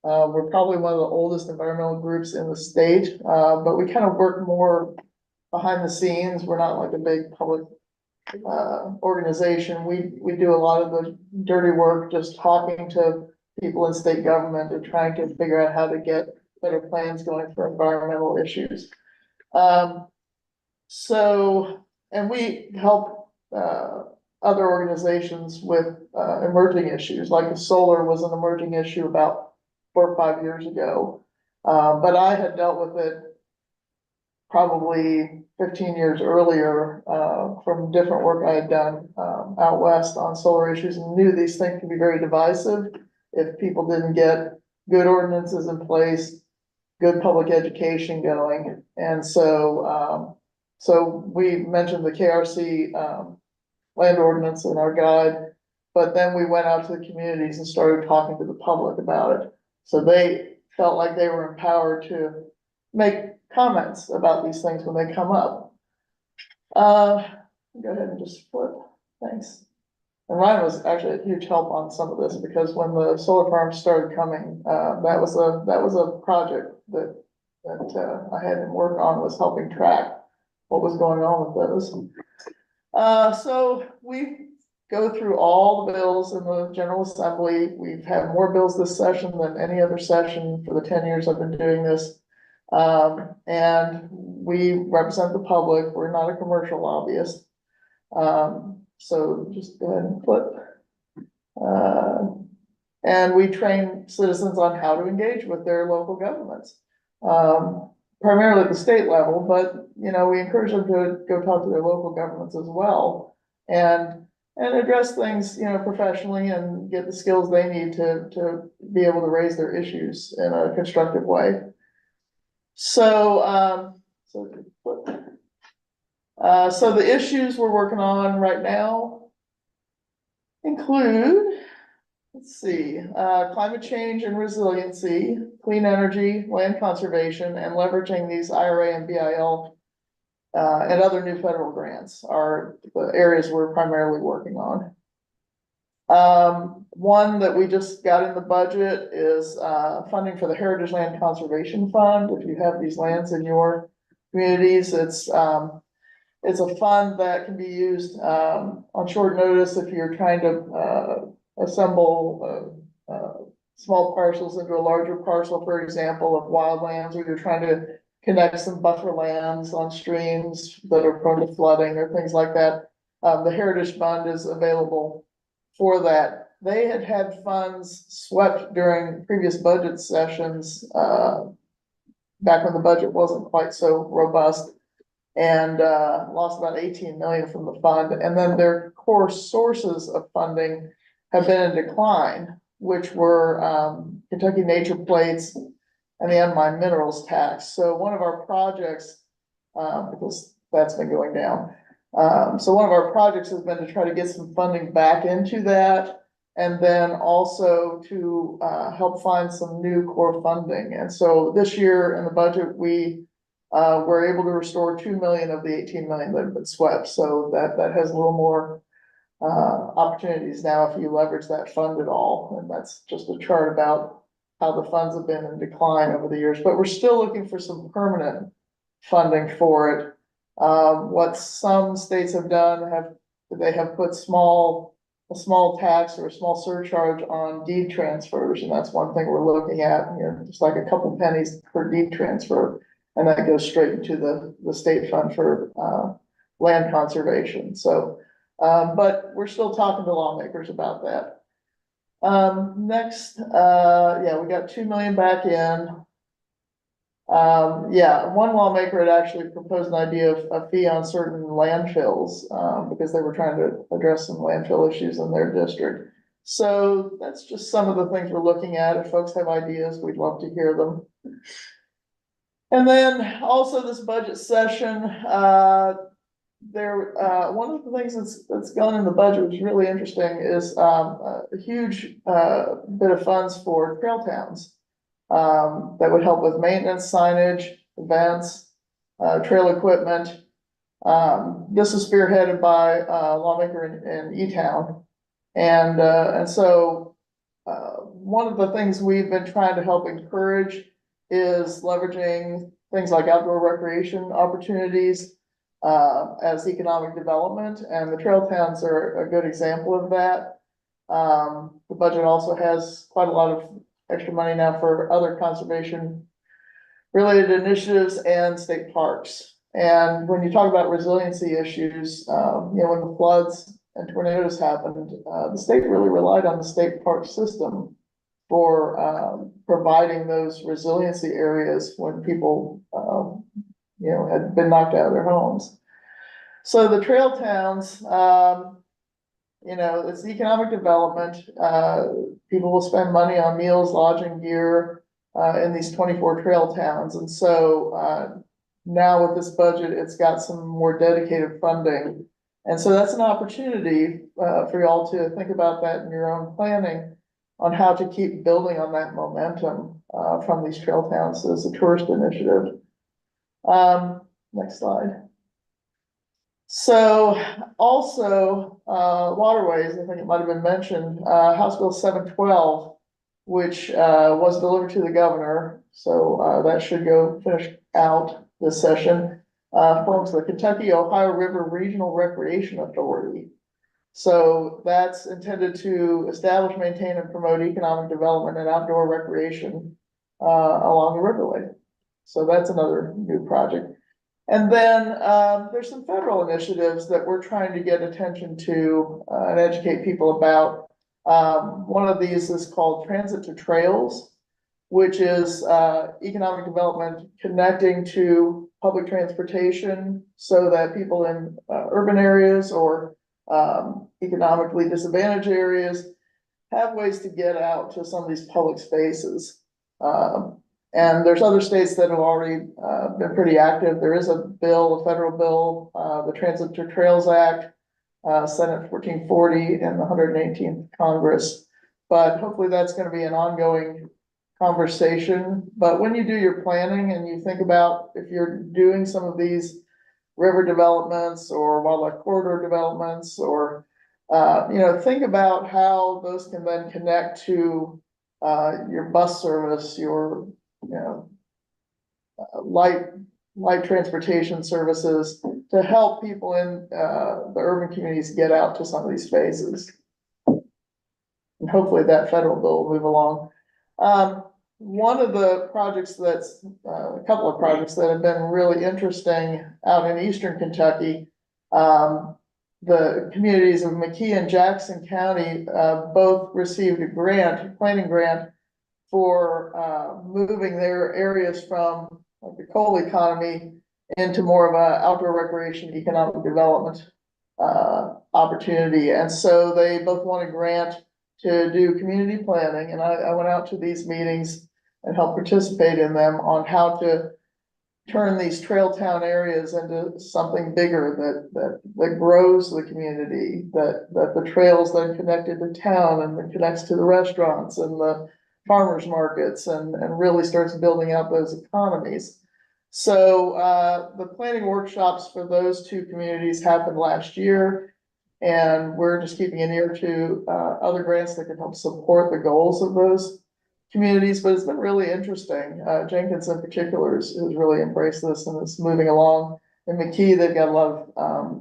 We're probably one of the oldest environmental groups in the state, but we kind of work more behind the scenes. We're not like a big public organization. We do a lot of the dirty work, just talking to people in state government and trying to figure out how to get better plans going for environmental issues. And we help other organizations with emerging issues, like the solar was an emerging issue about 4 or 5 years ago. But I had dealt with it probably 15 years earlier, from different work I had done, out west on solar issues, and knew these things could be very divisive if people didn't get good ordinances in place, good public education going. And so, so we mentioned the KRC, land ordinance in our guide, but then we went out to the communities and started talking to the public about it. So they felt like they were empowered to make comments about these things when they come up. Go ahead and just flip, thanks. And Ryan was actually a huge help on some of this, because when the solar farms started coming, that was a project that I had him work on, was helping track what was going on with those. So we go through all the bills in the General Assembly. We've had more bills this session than any other session for the 10 years I've been doing this. And we represent the public. We're not a commercial lobbyist. So just go ahead and flip. And we train citizens on how to engage with their local governments. Primarily at the state level, but, you know, we encourage them to go talk to their local governments as well. And address things, you know, professionally, and get the skills they need to be able to raise their issues in a constructive way. So, so the issues we're working on right now include, let's see, climate change and resiliency, clean energy, land conservation, and leveraging these IRA and BIL and other new federal grants are the areas we're primarily working on. One that we just got in the budget is funding for the Heritage Land Conservation Fund. If you have these lands in your communities, it's a fund that can be used on short notice if you're trying to assemble small parcels into a larger parcel, for example, of wildlands, or you're trying to connect some buffer lands on streams that are prone to flooding or things like that. The Heritage Fund is available for that. They had funds swept during previous budget sessions, back when the budget wasn't quite so robust, and lost about 18 million from the fund. And then their core sources of funding have been in decline, which were Kentucky Nature Plates and the unmined minerals tax. So one of our projects, because that's been going down. So one of our projects has been to try to get some funding back into that, and then also to help find some new core funding. And so this year in the budget, we were able to restore 2 million of the 18 million that had been swept. So that has a little more opportunities now if you leverage that fund at all. And that's just a chart about how the funds have been in decline over the years, but we're still looking for some permanent funding for it. What some states have done, they have put a small tax or a small surcharge on deed transfers, and that's one thing we're looking at, you know, just like a couple pennies per deed transfer, and that goes straight into the state fund for land conservation. So, but we're still talking to lawmakers about that. Next, yeah, we got 2 million back in. Yeah, one lawmaker had actually proposed an idea of a fee on certain landfills, because they were trying to address some landfill issues in their district. So that's just some of the things we're looking at. If folks have ideas, we'd love to hear them. And then also this budget session, one of the things that's gone in the budget, which is really interesting, is a huge bit of funds for trail towns that would help with maintenance, signage, events, trail equipment. This is spearheaded by a lawmaker in E-Town, and so one of the things we've been trying to help encourage is leveraging things like outdoor recreation opportunities as economic development, and the trail towns are a good example of that. The budget also has quite a lot of extra money now for other conservation related initiatives and state parks. And when you talk about resiliency issues, you know, when the floods and tornadoes happened, the state really relied on the state park system for providing those resiliency areas when people, you had been knocked out of their homes. So the trail towns, it's economic development. People will spend money on meals, lodging, gear, in these 24 trail towns. And so, now with this budget, it's got some more dedicated funding. And so that's an opportunity, for y'all to think about that in your own planning on how to keep building on that momentum, from these trail towns as a tourist initiative. Next slide. So also, waterways, I think it might have been mentioned, House Bill 712, which, was delivered to the governor. So, that should go finish out this session, forms the Kentucky Ohio River Regional Recreation Authority. So that's intended to establish, maintain, and promote economic development and outdoor recreation, along the riverway. So that's another new project. And then, there's some federal initiatives that we're trying to get attention to, and educate people about. One of these is called Transit to Trails, which is, economic development connecting to public transportation so that people in, urban areas or, economically disadvantaged areas have ways to get out to some of these public spaces. And there's other states that have already, been pretty active. There is a bill, a federal bill, the Transit to Trails Act, Senate 1440 and the 118th Congress. But hopefully that's going to be an ongoing conversation. But when you do your planning and you think about if you're doing some of these river developments or wildlife corridor developments or, think about how those can then connect to, your bus service, your, light transportation services to help people in, the urban communities get out to some of these spaces. And hopefully that federal bill will move along. One of the projects that's, a couple of projects that have been really interesting out in eastern Kentucky, the communities of McKee and Jackson County, both received a planning grant for, moving their areas from like the coal economy into more of a outdoor recreation economic development, opportunity. And so they both won a grant to do community planning. And I went out to these meetings and helped participate in them on how to turn these trail town areas into something bigger that grows the community, that the trails then connected to town and that connects to the restaurants and the farmers markets and really starts building out those economies. So, the planning workshops for those two communities happened last year. And we're just keeping an ear to, other grants that can help support the goals of those communities, but it's been really interesting. Jenkins in particular has really embraced this and it's moving along. In McKee, they've got a lot of,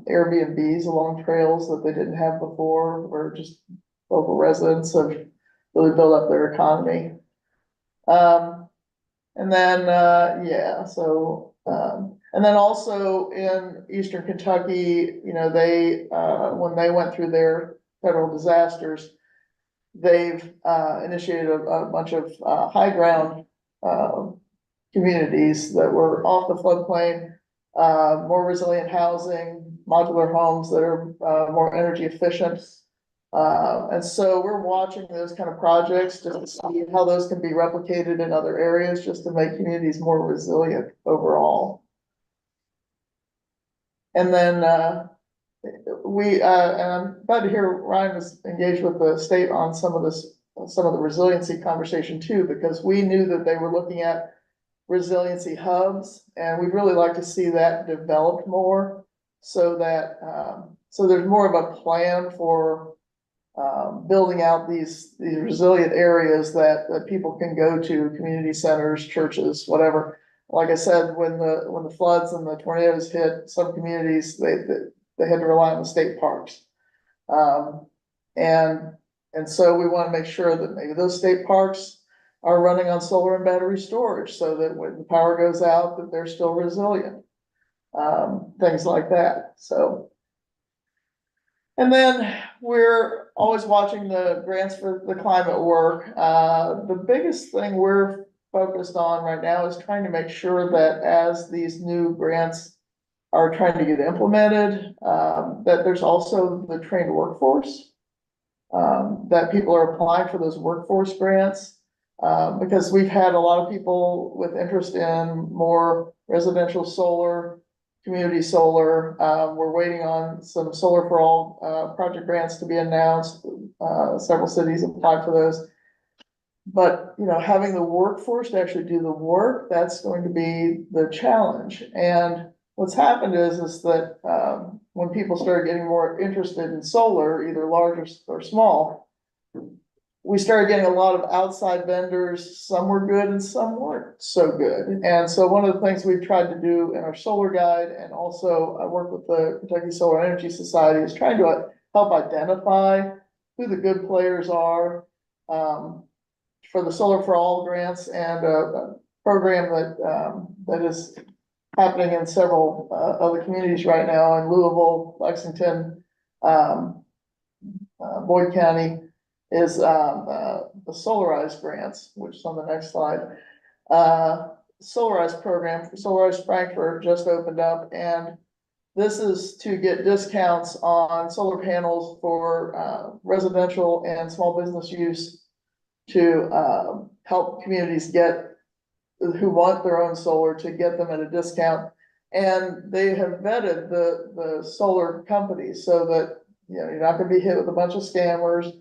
Airbnbs along trails that they didn't have before, where just local residents have really built up their economy. And then, and then also in eastern Kentucky, they, when they went through their federal disasters, they've, initiated a bunch of, high ground, communities that were off the floodplain, more resilient housing, modular homes that are, more energy efficient. And so we're watching those kind of projects to see how those can be replicated in other areas, just to make communities more resilient overall. And then, and I'm glad to hear Ryan was engaged with the state on some of the resiliency conversation too, because we knew that they were looking at resiliency hubs, and we'd really like to see that developed more so that, so there's more of a plan for, building out these resilient areas that people can go to, community centers, churches, whatever. Like I said, when the floods and the tornadoes hit some communities, they had to rely on the state parks. And so we want to make sure that maybe those state parks are running on solar and battery storage so that when the power goes out, that they're still resilient. Things like that. So. And then we're always watching the grants for the climate work. The biggest thing we're focused on right now is trying to make sure that as these new grants are trying to get implemented, that there's also the trained workforce. That people are applying for those workforce grants. Because we've had a lot of people with interest in more residential solar, community solar. We're waiting on some Solar for All, project grants to be announced. Several cities applied for those. But, you know, having the workforce to actually do the work, that's going to be the challenge. And what's happened is that, when people started getting more interested in solar, either large or small, we started getting a lot of outside vendors. Some were good and some weren't so good. And so one of the things we've tried to do in our solar guide, and also I work with the Kentucky Solar Energy Society, is trying to help identify who the good players are, for the Solar for All grants, and a program that is happening in several other communities right now in Louisville, Lexington, Boyd County, is the Solarize grants, which is on the next slide. Solarize program, Solarize Frankfurt just opened up, and this is to get discounts on solar panels for residential and small business use, to help communities who want their own solar, to get them at a discount. And they have vetted the solar companies so that, you know, you're not gonna be hit with a bunch of scammers.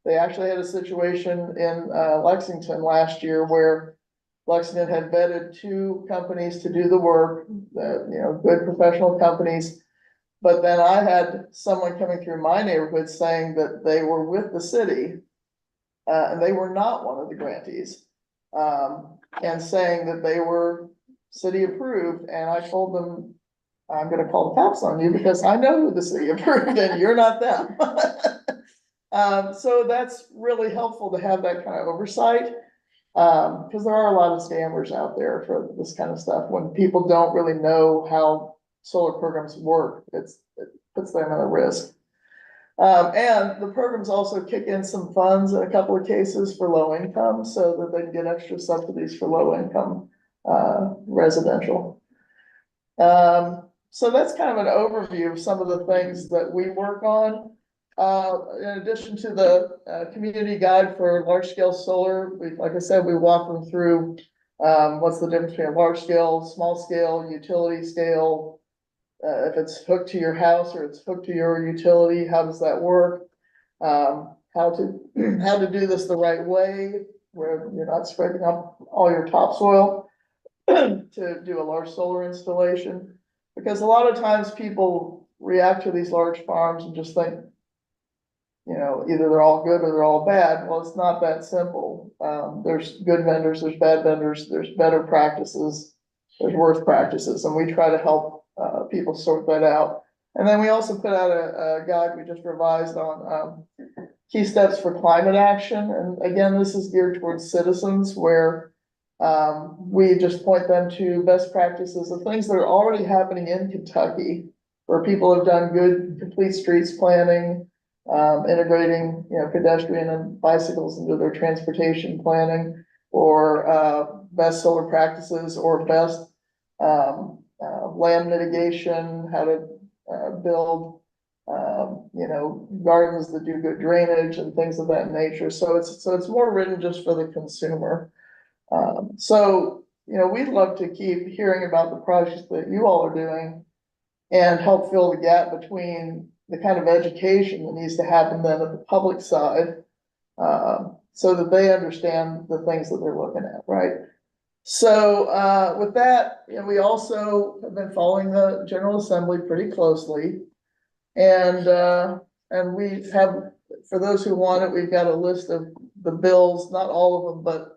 They actually had a situation in Lexington last year where Lexington had vetted 2 companies to do the work, you know, good professional companies. But then I had someone coming through my neighborhood saying that they were with the city, and they were not one of the grantees, and saying that they were city approved. And I told them, I'm gonna call the cops on you because I know who the city approved and you're not them. So that's really helpful to have that kind of oversight, because there are a lot of scammers out there for this kind of stuff. When people don't really know how solar programs work, it puts them at a risk. And the programs also kick in some funds in a couple of cases for low income, so that they can get extra subsidies for low income residential. So that's kind of an overview of some of the things that we work on. In addition to the community guide for large scale solar, like I said, we walk them through what's the difference between large scale, small scale, utility scale. If it's hooked to your house or it's hooked to your utility, how does that work? How to do this the right way, where you're not scraping up all your topsoil to do a large solar installation. Because a lot of times people react to these large farms and just think, you know, either they're all good or they're all bad. Well, it's not that simple. There's good vendors, there's bad vendors, there's better practices, there's worse practices, and we try to help people sort that out. And then we also put out a guide we just revised on key steps for climate action. And again, this is geared towards citizens, where we just point them to best practices of things that are already happening in Kentucky, where people have done good complete streets planning, integrating, you know, pedestrian and bicycles into their transportation planning, or best solar practices, or best land mitigation, how to build, you know, gardens that do good drainage and things of that nature. So it's more written just for the consumer. So, you know, we'd love to keep hearing about the projects that you all are doing and help fill the gap between the kind of education that needs to happen then at the public side, so that they understand the things that they're looking at, right? So with that, you know, we also have been following the General Assembly pretty closely. And we have, for those who want it, we've got a list of the bills, not all of them, but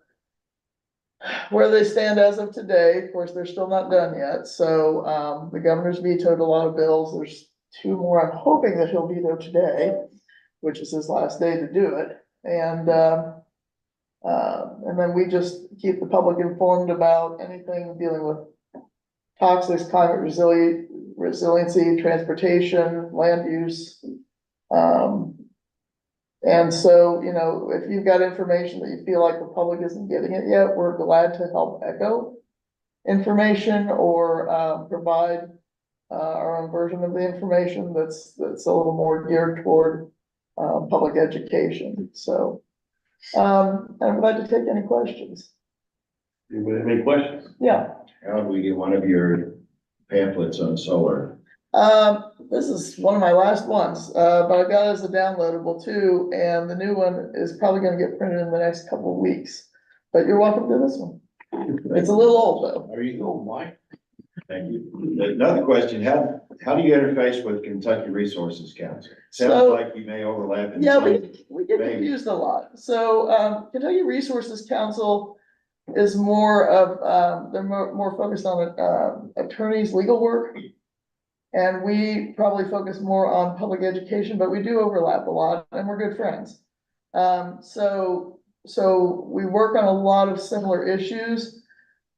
where they stand as of today. Of course, they're still not done yet. So the governor's vetoed a lot of bills. There's 2 more I'm hoping that he'll veto today, which is his last day to do it. And then we just keep the public informed about anything dealing with toxics, climate resiliency, transportation, land use, And so, you know, if you've got information that you feel like the public isn't getting it yet, we're glad to help echo information or, provide, our own version of the information that's a little more geared toward, public education. So, I'm glad to take any questions. Anybody have any questions? Yeah. How do we get one of your pamphlets on solar? This is one of my last ones, but I've got it as a downloadable too, and the new one is probably gonna get printed in the next couple of weeks. But you're welcome to this one. It's a little old though. There you go, Mike. Thank you. Another question, how do you interface with Kentucky Resources Council? Sounds So- like we may overlap in Yeah, some. we get Maybe. confused a lot. So, Kentucky Resources Council is more of, they're more focused on, attorneys' legal work. And we probably focus more on public education, but we do overlap a lot and we're good friends. So we work on a lot of similar issues.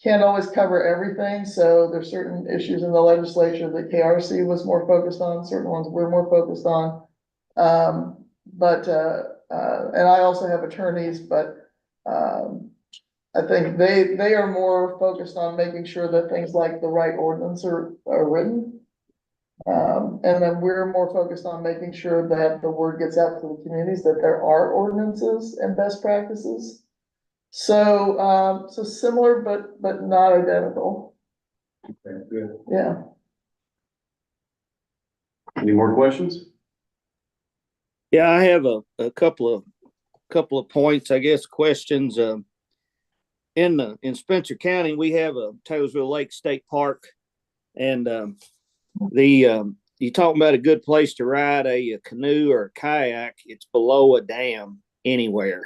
Can't always cover everything, so there's certain issues in the legislature that KRC was more focused on, certain ones we're more focused on. And I also have attorneys, but, I think they are more focused on making sure that things like the right ordinance are written. And then we're more focused on making sure that the word gets out to the communities, that there are ordinances and best practices. So, so similar, but not identical. Okay, good. Yeah. Any more questions? Yeah, I have a couple of points, I guess, questions. In Spencer County, we have a Taylorsville Lake State Park, and you talking about a good place to ride a canoe or a kayak. It's below a dam anywhere.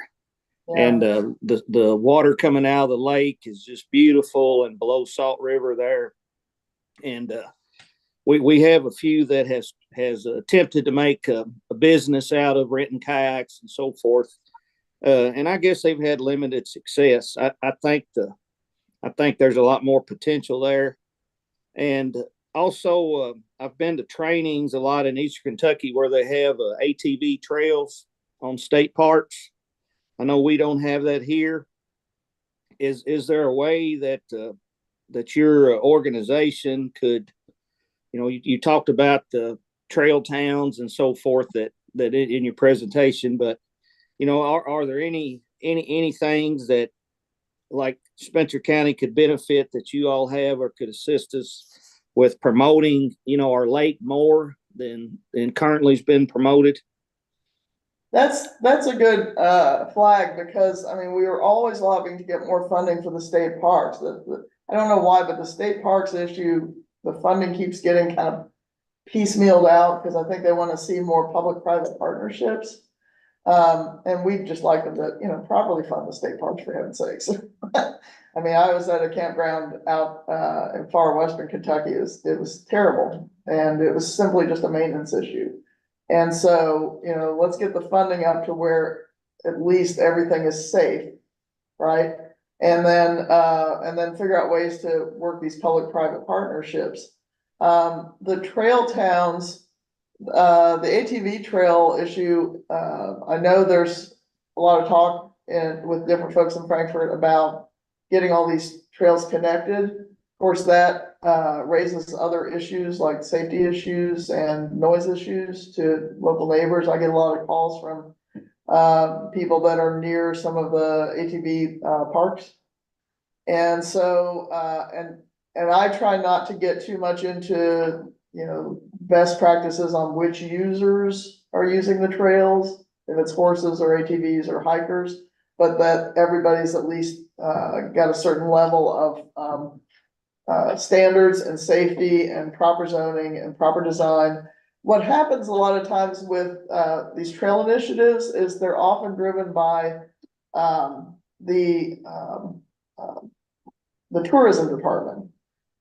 Yeah. And the water coming out of the lake is just beautiful, and below Salt River there. And we have a few that has attempted to make a business out of renting kayaks and so forth. And I guess they've had limited success. I think there's a lot more potential there. And also, I've been to trainings a lot in Eastern Kentucky where they have ATV trails on state parks. I know we don't have that here. Is there a way that your organization could, you talked about the trail towns and so forth that in your presentation, but are there any things that like Spencer County could benefit that you all have or could assist us with promoting, our lake more than currently has been promoted? That's a good, flag because, I mean, we were always lobbying to get more funding for the state parks. I don't know why, but the state parks issue, the funding keeps getting kind of piecemealed out because I think they want to see more public-private partnerships. And we'd just like them to, properly fund the state parks, for heaven's sakes. I mean, I was at a campground out, in far western Kentucky. It was terrible. And it was simply just a maintenance issue. And so, let's get the funding up to where at least everything is safe, right? And then figure out ways to work these public-private partnerships. The trail towns, the ATV trail issue, I know there's a lot of talk with different folks in Frankfurt about getting all these trails connected. Of course, that raises other issues like safety issues and noise issues to local neighbors. I get a lot of calls from people that are near some of the ATV parks. And so, and I try not to get too much into, best practices on which users are using the trails, if it's horses or ATVs or hikers, but that everybody's at least got a certain level of standards and safety and proper zoning and proper design. What happens a lot of times with these trail initiatives is they're often driven by the tourism department,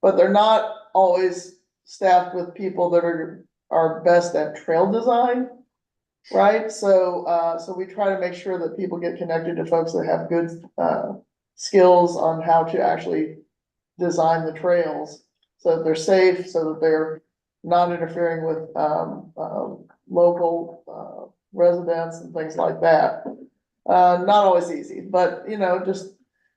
but they're not always staffed with people that are best at trail design, right? So we try to make sure that people get connected to folks that have good skills on how to actually design the trails so that they're safe, so that they're not interfering with local residents and things like that. Not always easy, but you know, just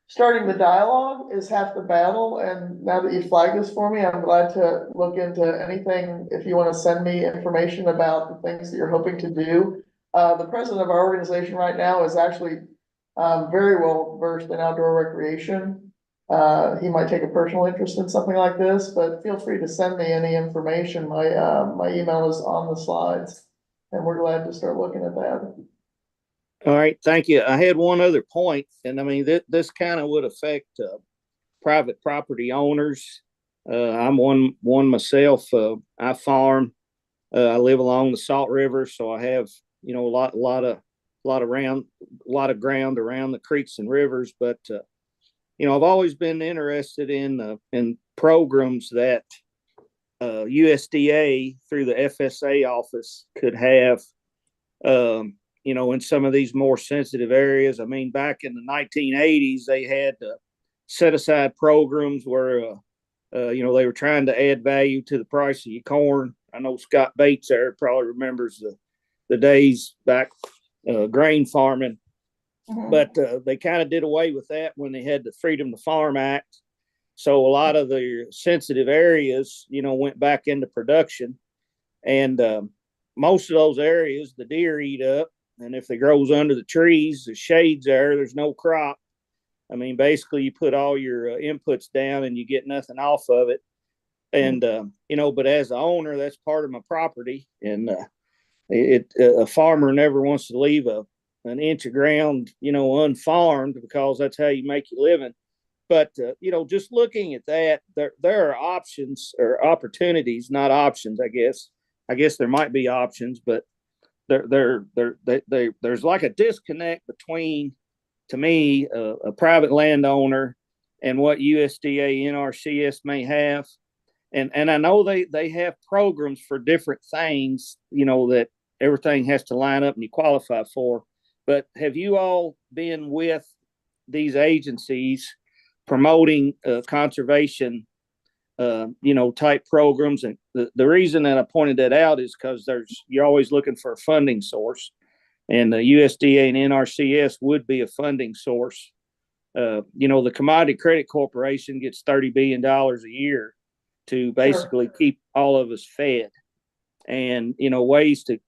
starting the dialogue is half the battle. And now that you flagged this for me, I'm glad to look into anything. If you want to send me information about the things that you're hoping to do. The president of our organization right now is actually very well versed in outdoor recreation. He might take a personal interest in something like this, but feel free to send me any information. My email is on the slides, and we're glad to start looking at that. All right, thank you. I had one other point, and I mean, this kind of would affect private property owners. I'm one myself. I farm. I live along the Salt River, so I have, you know, a lot of ground around the creeks and rivers. But you know, I've always been interested in programs that USDA through the FSA office could have. You know, in some of these more sensitive areas. I mean, back in the 1980s, they had set aside programs where, you know, they were trying to add value to the price of your corn. I know Scott Bates there probably remembers the days back grain farming, but they kind of did away with that when they had the Freedom to Farm Act. So a lot of the sensitive areas, you know, went back into production, and most of those areas, the deer eat up. And if it grows under the trees, the shade's there's no crop. I mean, basically you put all your inputs down and you get nothing off of it. And, you know, but as an owner, that's part of my property. And a farmer never wants to leave an inch of ground, you know, unfarmed, because that's how you make your living. But, you know, just looking at that, there are options or opportunities, not options, I guess. I guess there might be options, but there's like a disconnect between, to me, a private landowner and what USDA NRCS may have. And I know they have programs for different things, you know, that everything has to line up and you qualify for. But have you all been with these agencies promoting conservation you know, type programs? And the reason that I pointed that out is because you're always looking for a funding source, and the USDA and NRCS would be a funding source. You know, the Commodity Credit Corporation gets $30 billion a year to basically keep all of us fed. And, you know, ways to,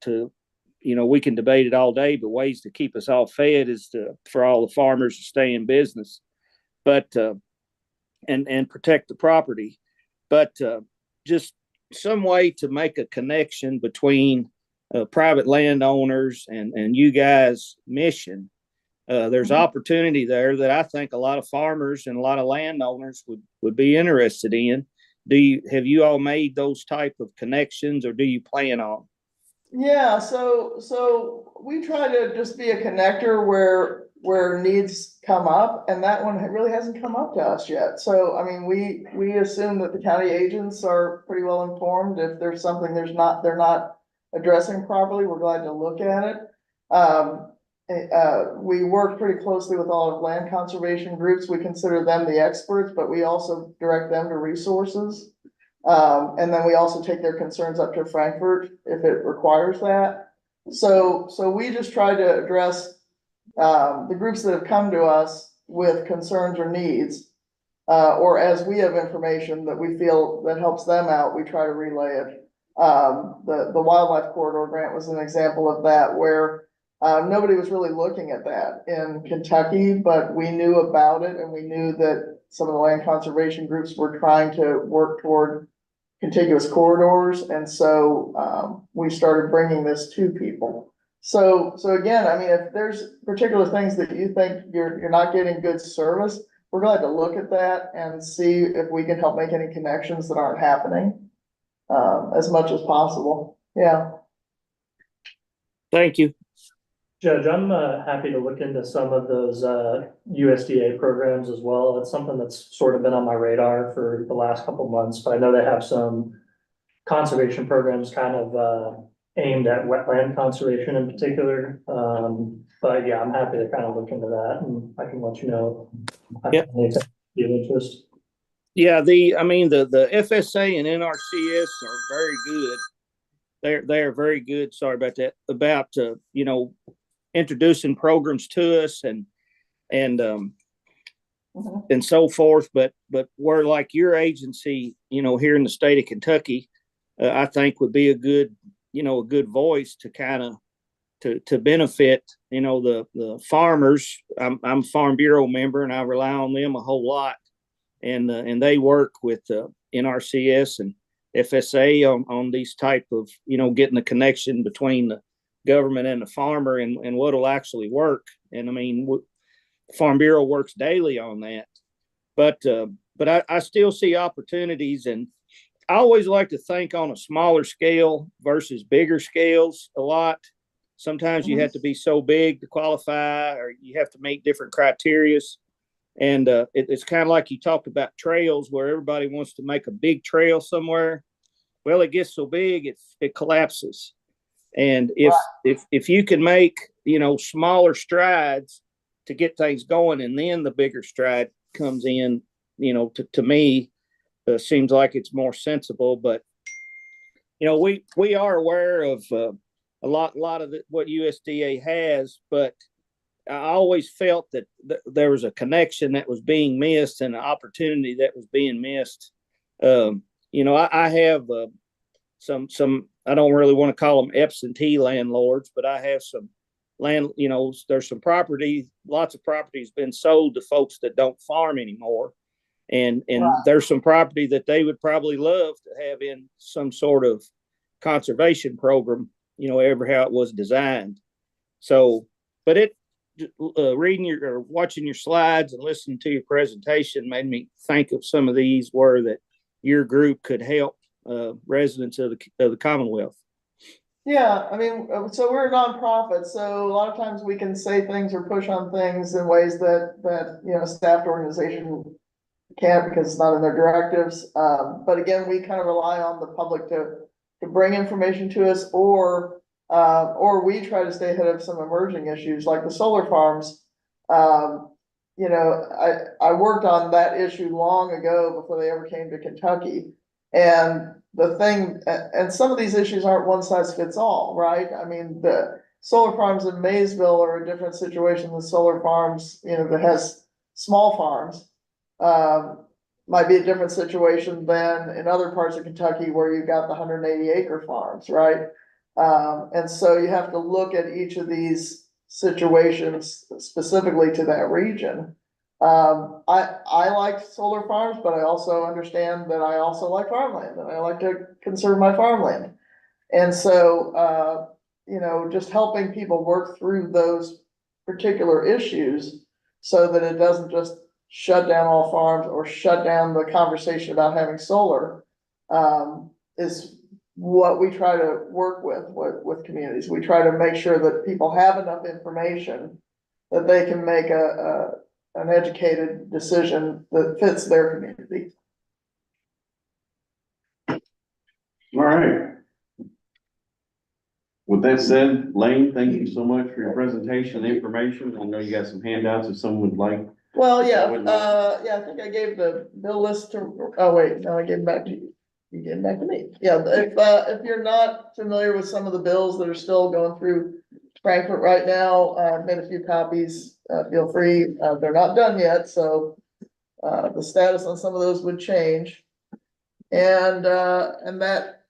you know, we can debate it all day, but ways to keep us all fed is for all the farmers to stay in business, but, and protect the property. But just some way to make a connection between private landowners and you guys' mission. There's opportunity there that I think a lot of farmers and a lot of landowners would be interested in. Have you all made those type of connections, or do you plan on? Yeah, so we try to just be a connector where needs come up, and that one really hasn't come up to us yet. So, I mean, we assume that the county agents are pretty well informed. If there's something they're not addressing properly, we're glad to look at it. We work pretty closely with all of land conservation groups. We consider them the experts, but we also direct them to resources. And then we also take their concerns up to Frankfurt if it requires that. So we just try to address the groups that have come to us with concerns or needs, or as we have information that we feel that helps them out, we try to relay it. The wildlife corridor grant was an example of that, where nobody was really looking at that in Kentucky, but we knew about it, and we knew that some of the land conservation groups were trying to work toward contiguous corridors. And so we started bringing this to people. So again, I mean, if there's particular things that you think you're not getting good service, we're glad to look at that and see if we can help make any connections that aren't happening as much as possible. Yeah. Thank you. Judge, I'm happy to look into some of those USDA programs as well. It's something that's sort of been on my radar for the last couple of months, but I know they have some conservation programs kind of aimed at wetland conservation in particular. But yeah, I'm happy to kind of look into that, and I can let you know if anything be of interest. Yeah, I mean, the FSA and NRCS are very good they're very good. Sorry about that. About introducing programs to us and and so forth. But where like your agency, here in the state of Kentucky, I think would be a good voice to kind of to benefit, the farmers. I'm a Farm Bureau member and I rely on them a whole lot. And they work with NRCS and FSA on these type of, getting the connection between the government and the farmer and what'll actually work. And I mean, Farm Bureau works daily on that, but I still see opportunities, and I always like to think on a smaller scale versus bigger scales a lot. Sometimes you have to be so big to qualify, or you have to meet different criterias. And it's kind of like you talked about trails, where everybody wants to make a big trail somewhere. Well, it gets so big, it collapses. And if you can make, smaller strides to get things going, and then the bigger stride comes in, to me, seems like it's more sensible. But, we are aware of a lot of what USDA has, but I always felt that there was a connection that was being missed and an opportunity that was being missed. I have some, I don't really want to call them absentee landlords, but I have some land, there's some property, lots of properties been sold to folks that don't farm anymore. And there's some property that they would probably love to have in some sort of conservation program, ever how it was designed. So, but reading or watching your slides and listening to your presentation made me think of some of these where that your group could help residents of the Commonwealth. Yeah, I mean, so we're a nonprofit, so a lot of times we can say things or push on things in ways that staffed organization can't, because it's not in their directives. But again, we kind of rely on the public to bring information to us, or we try to stay ahead of some emerging issues like the solar farms. I worked on that issue long ago before they ever came to Kentucky. And and some of these issues aren't one size fits all, right? I mean, the solar farms in Maysville are a different situation than solar farms, that has small farms. Might be a different situation than in other parts of Kentucky where you've got the 180-acre farms, right? And so you have to look at each of these situations specifically to that region. I like solar farms, but I also understand that I also like farmland, and I like to conserve my farmland. And so, just helping people work through those particular issues so that it doesn't just shut down all farms or shut down the conversation about having solar, is what we try to work with communities. We try to make sure that people have enough information that they can make an educated decision that fits their community. All right. With that said, Lane, thank you so much for your presentation and information. I know you got some handouts if someone would like. Well, I think I gave the bill list to, oh wait, no, I gave them back to you. You gave them back to me. Yeah, if you're not familiar with some of the bills that are still going through Frankfurt right now, I've made a few copies, feel free. They're not done yet, so the status on some of those would change. And that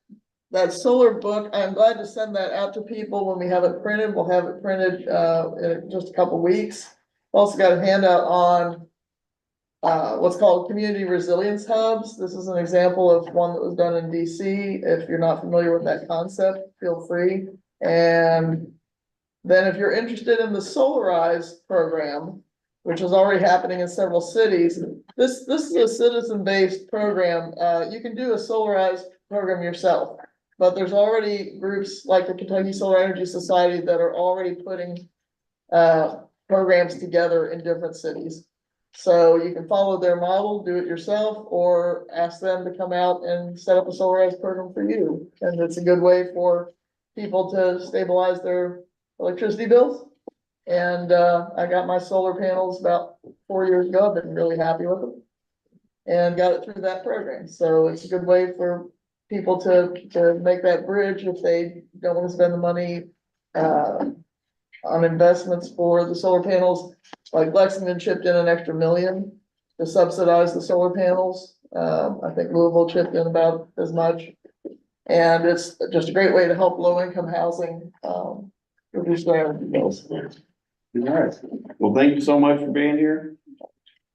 solar book, I'm glad to send that out to people when we have it printed. We'll have it printed in just a couple weeks. Also got a handout on what's called community resilience hubs. This is an example of one that was done in DC. If you're not familiar with that concept, feel free. And then if you're interested in the Solarize program, which is already happening in several cities, this is a citizen-based program. You can do a Solarize program yourself, but there's already groups like the Kentucky Solar Energy Society that are already putting programs together in different cities. So you can follow their model, do it yourself, or ask them to come out and set up a Solarize program for you. And it's a good way for people to stabilize their electricity bills. And I got my solar panels about 4 years ago. I've been really happy with them and got it through that program. So it's a good way for people to make that bridge if they don't want to spend the money, on investments for the solar panels. Like Lexington chipped in an extra $1 million to subsidize the solar panels. I think Louisville chipped in about as much. And it's just a great way to help low-income housing, reduce their energy bills. All right. Well, thank you so much for being here.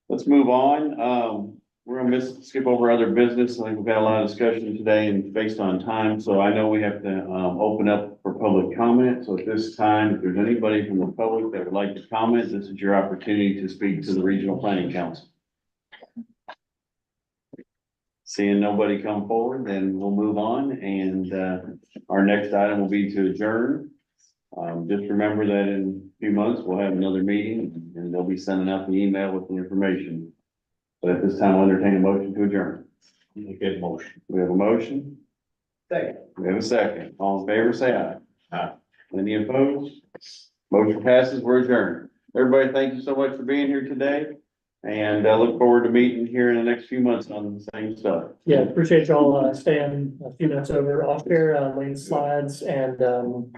Let's move on. We're gonna skip over other business. I think we've got a lot of discussion today and based on time, so I know we have to, open up for public comment. So at this time, if there's anybody from the public that would like to comment, this is your opportunity to speak to the Regional Planning Council. Seeing nobody come forward, then we'll move on, and, our next item will be to adjourn. Just remember that in a few months, we'll have another meeting, and they'll be sending out the email with the information. But at this time, I'll entertain a motion to adjourn. Make that motion. We have a motion. Second. We have a second. All in favor, say aye. Aye. Any opposed? Motion passes. We're adjourned. Everybody, thank you so much for being here today. And I look forward to meeting here in the next few months on the same stuff. Yeah, appreciate y'all, staying a few minutes over off here, laying slides and,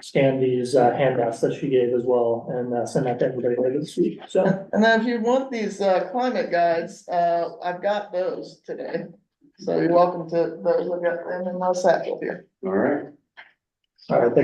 scan these, handouts that she gave as well and, send that to everybody later this week, so. And then if you want these, climate guides, I've got those today. So you're welcome to those. I've got them in my satchel here. All right. All right, thank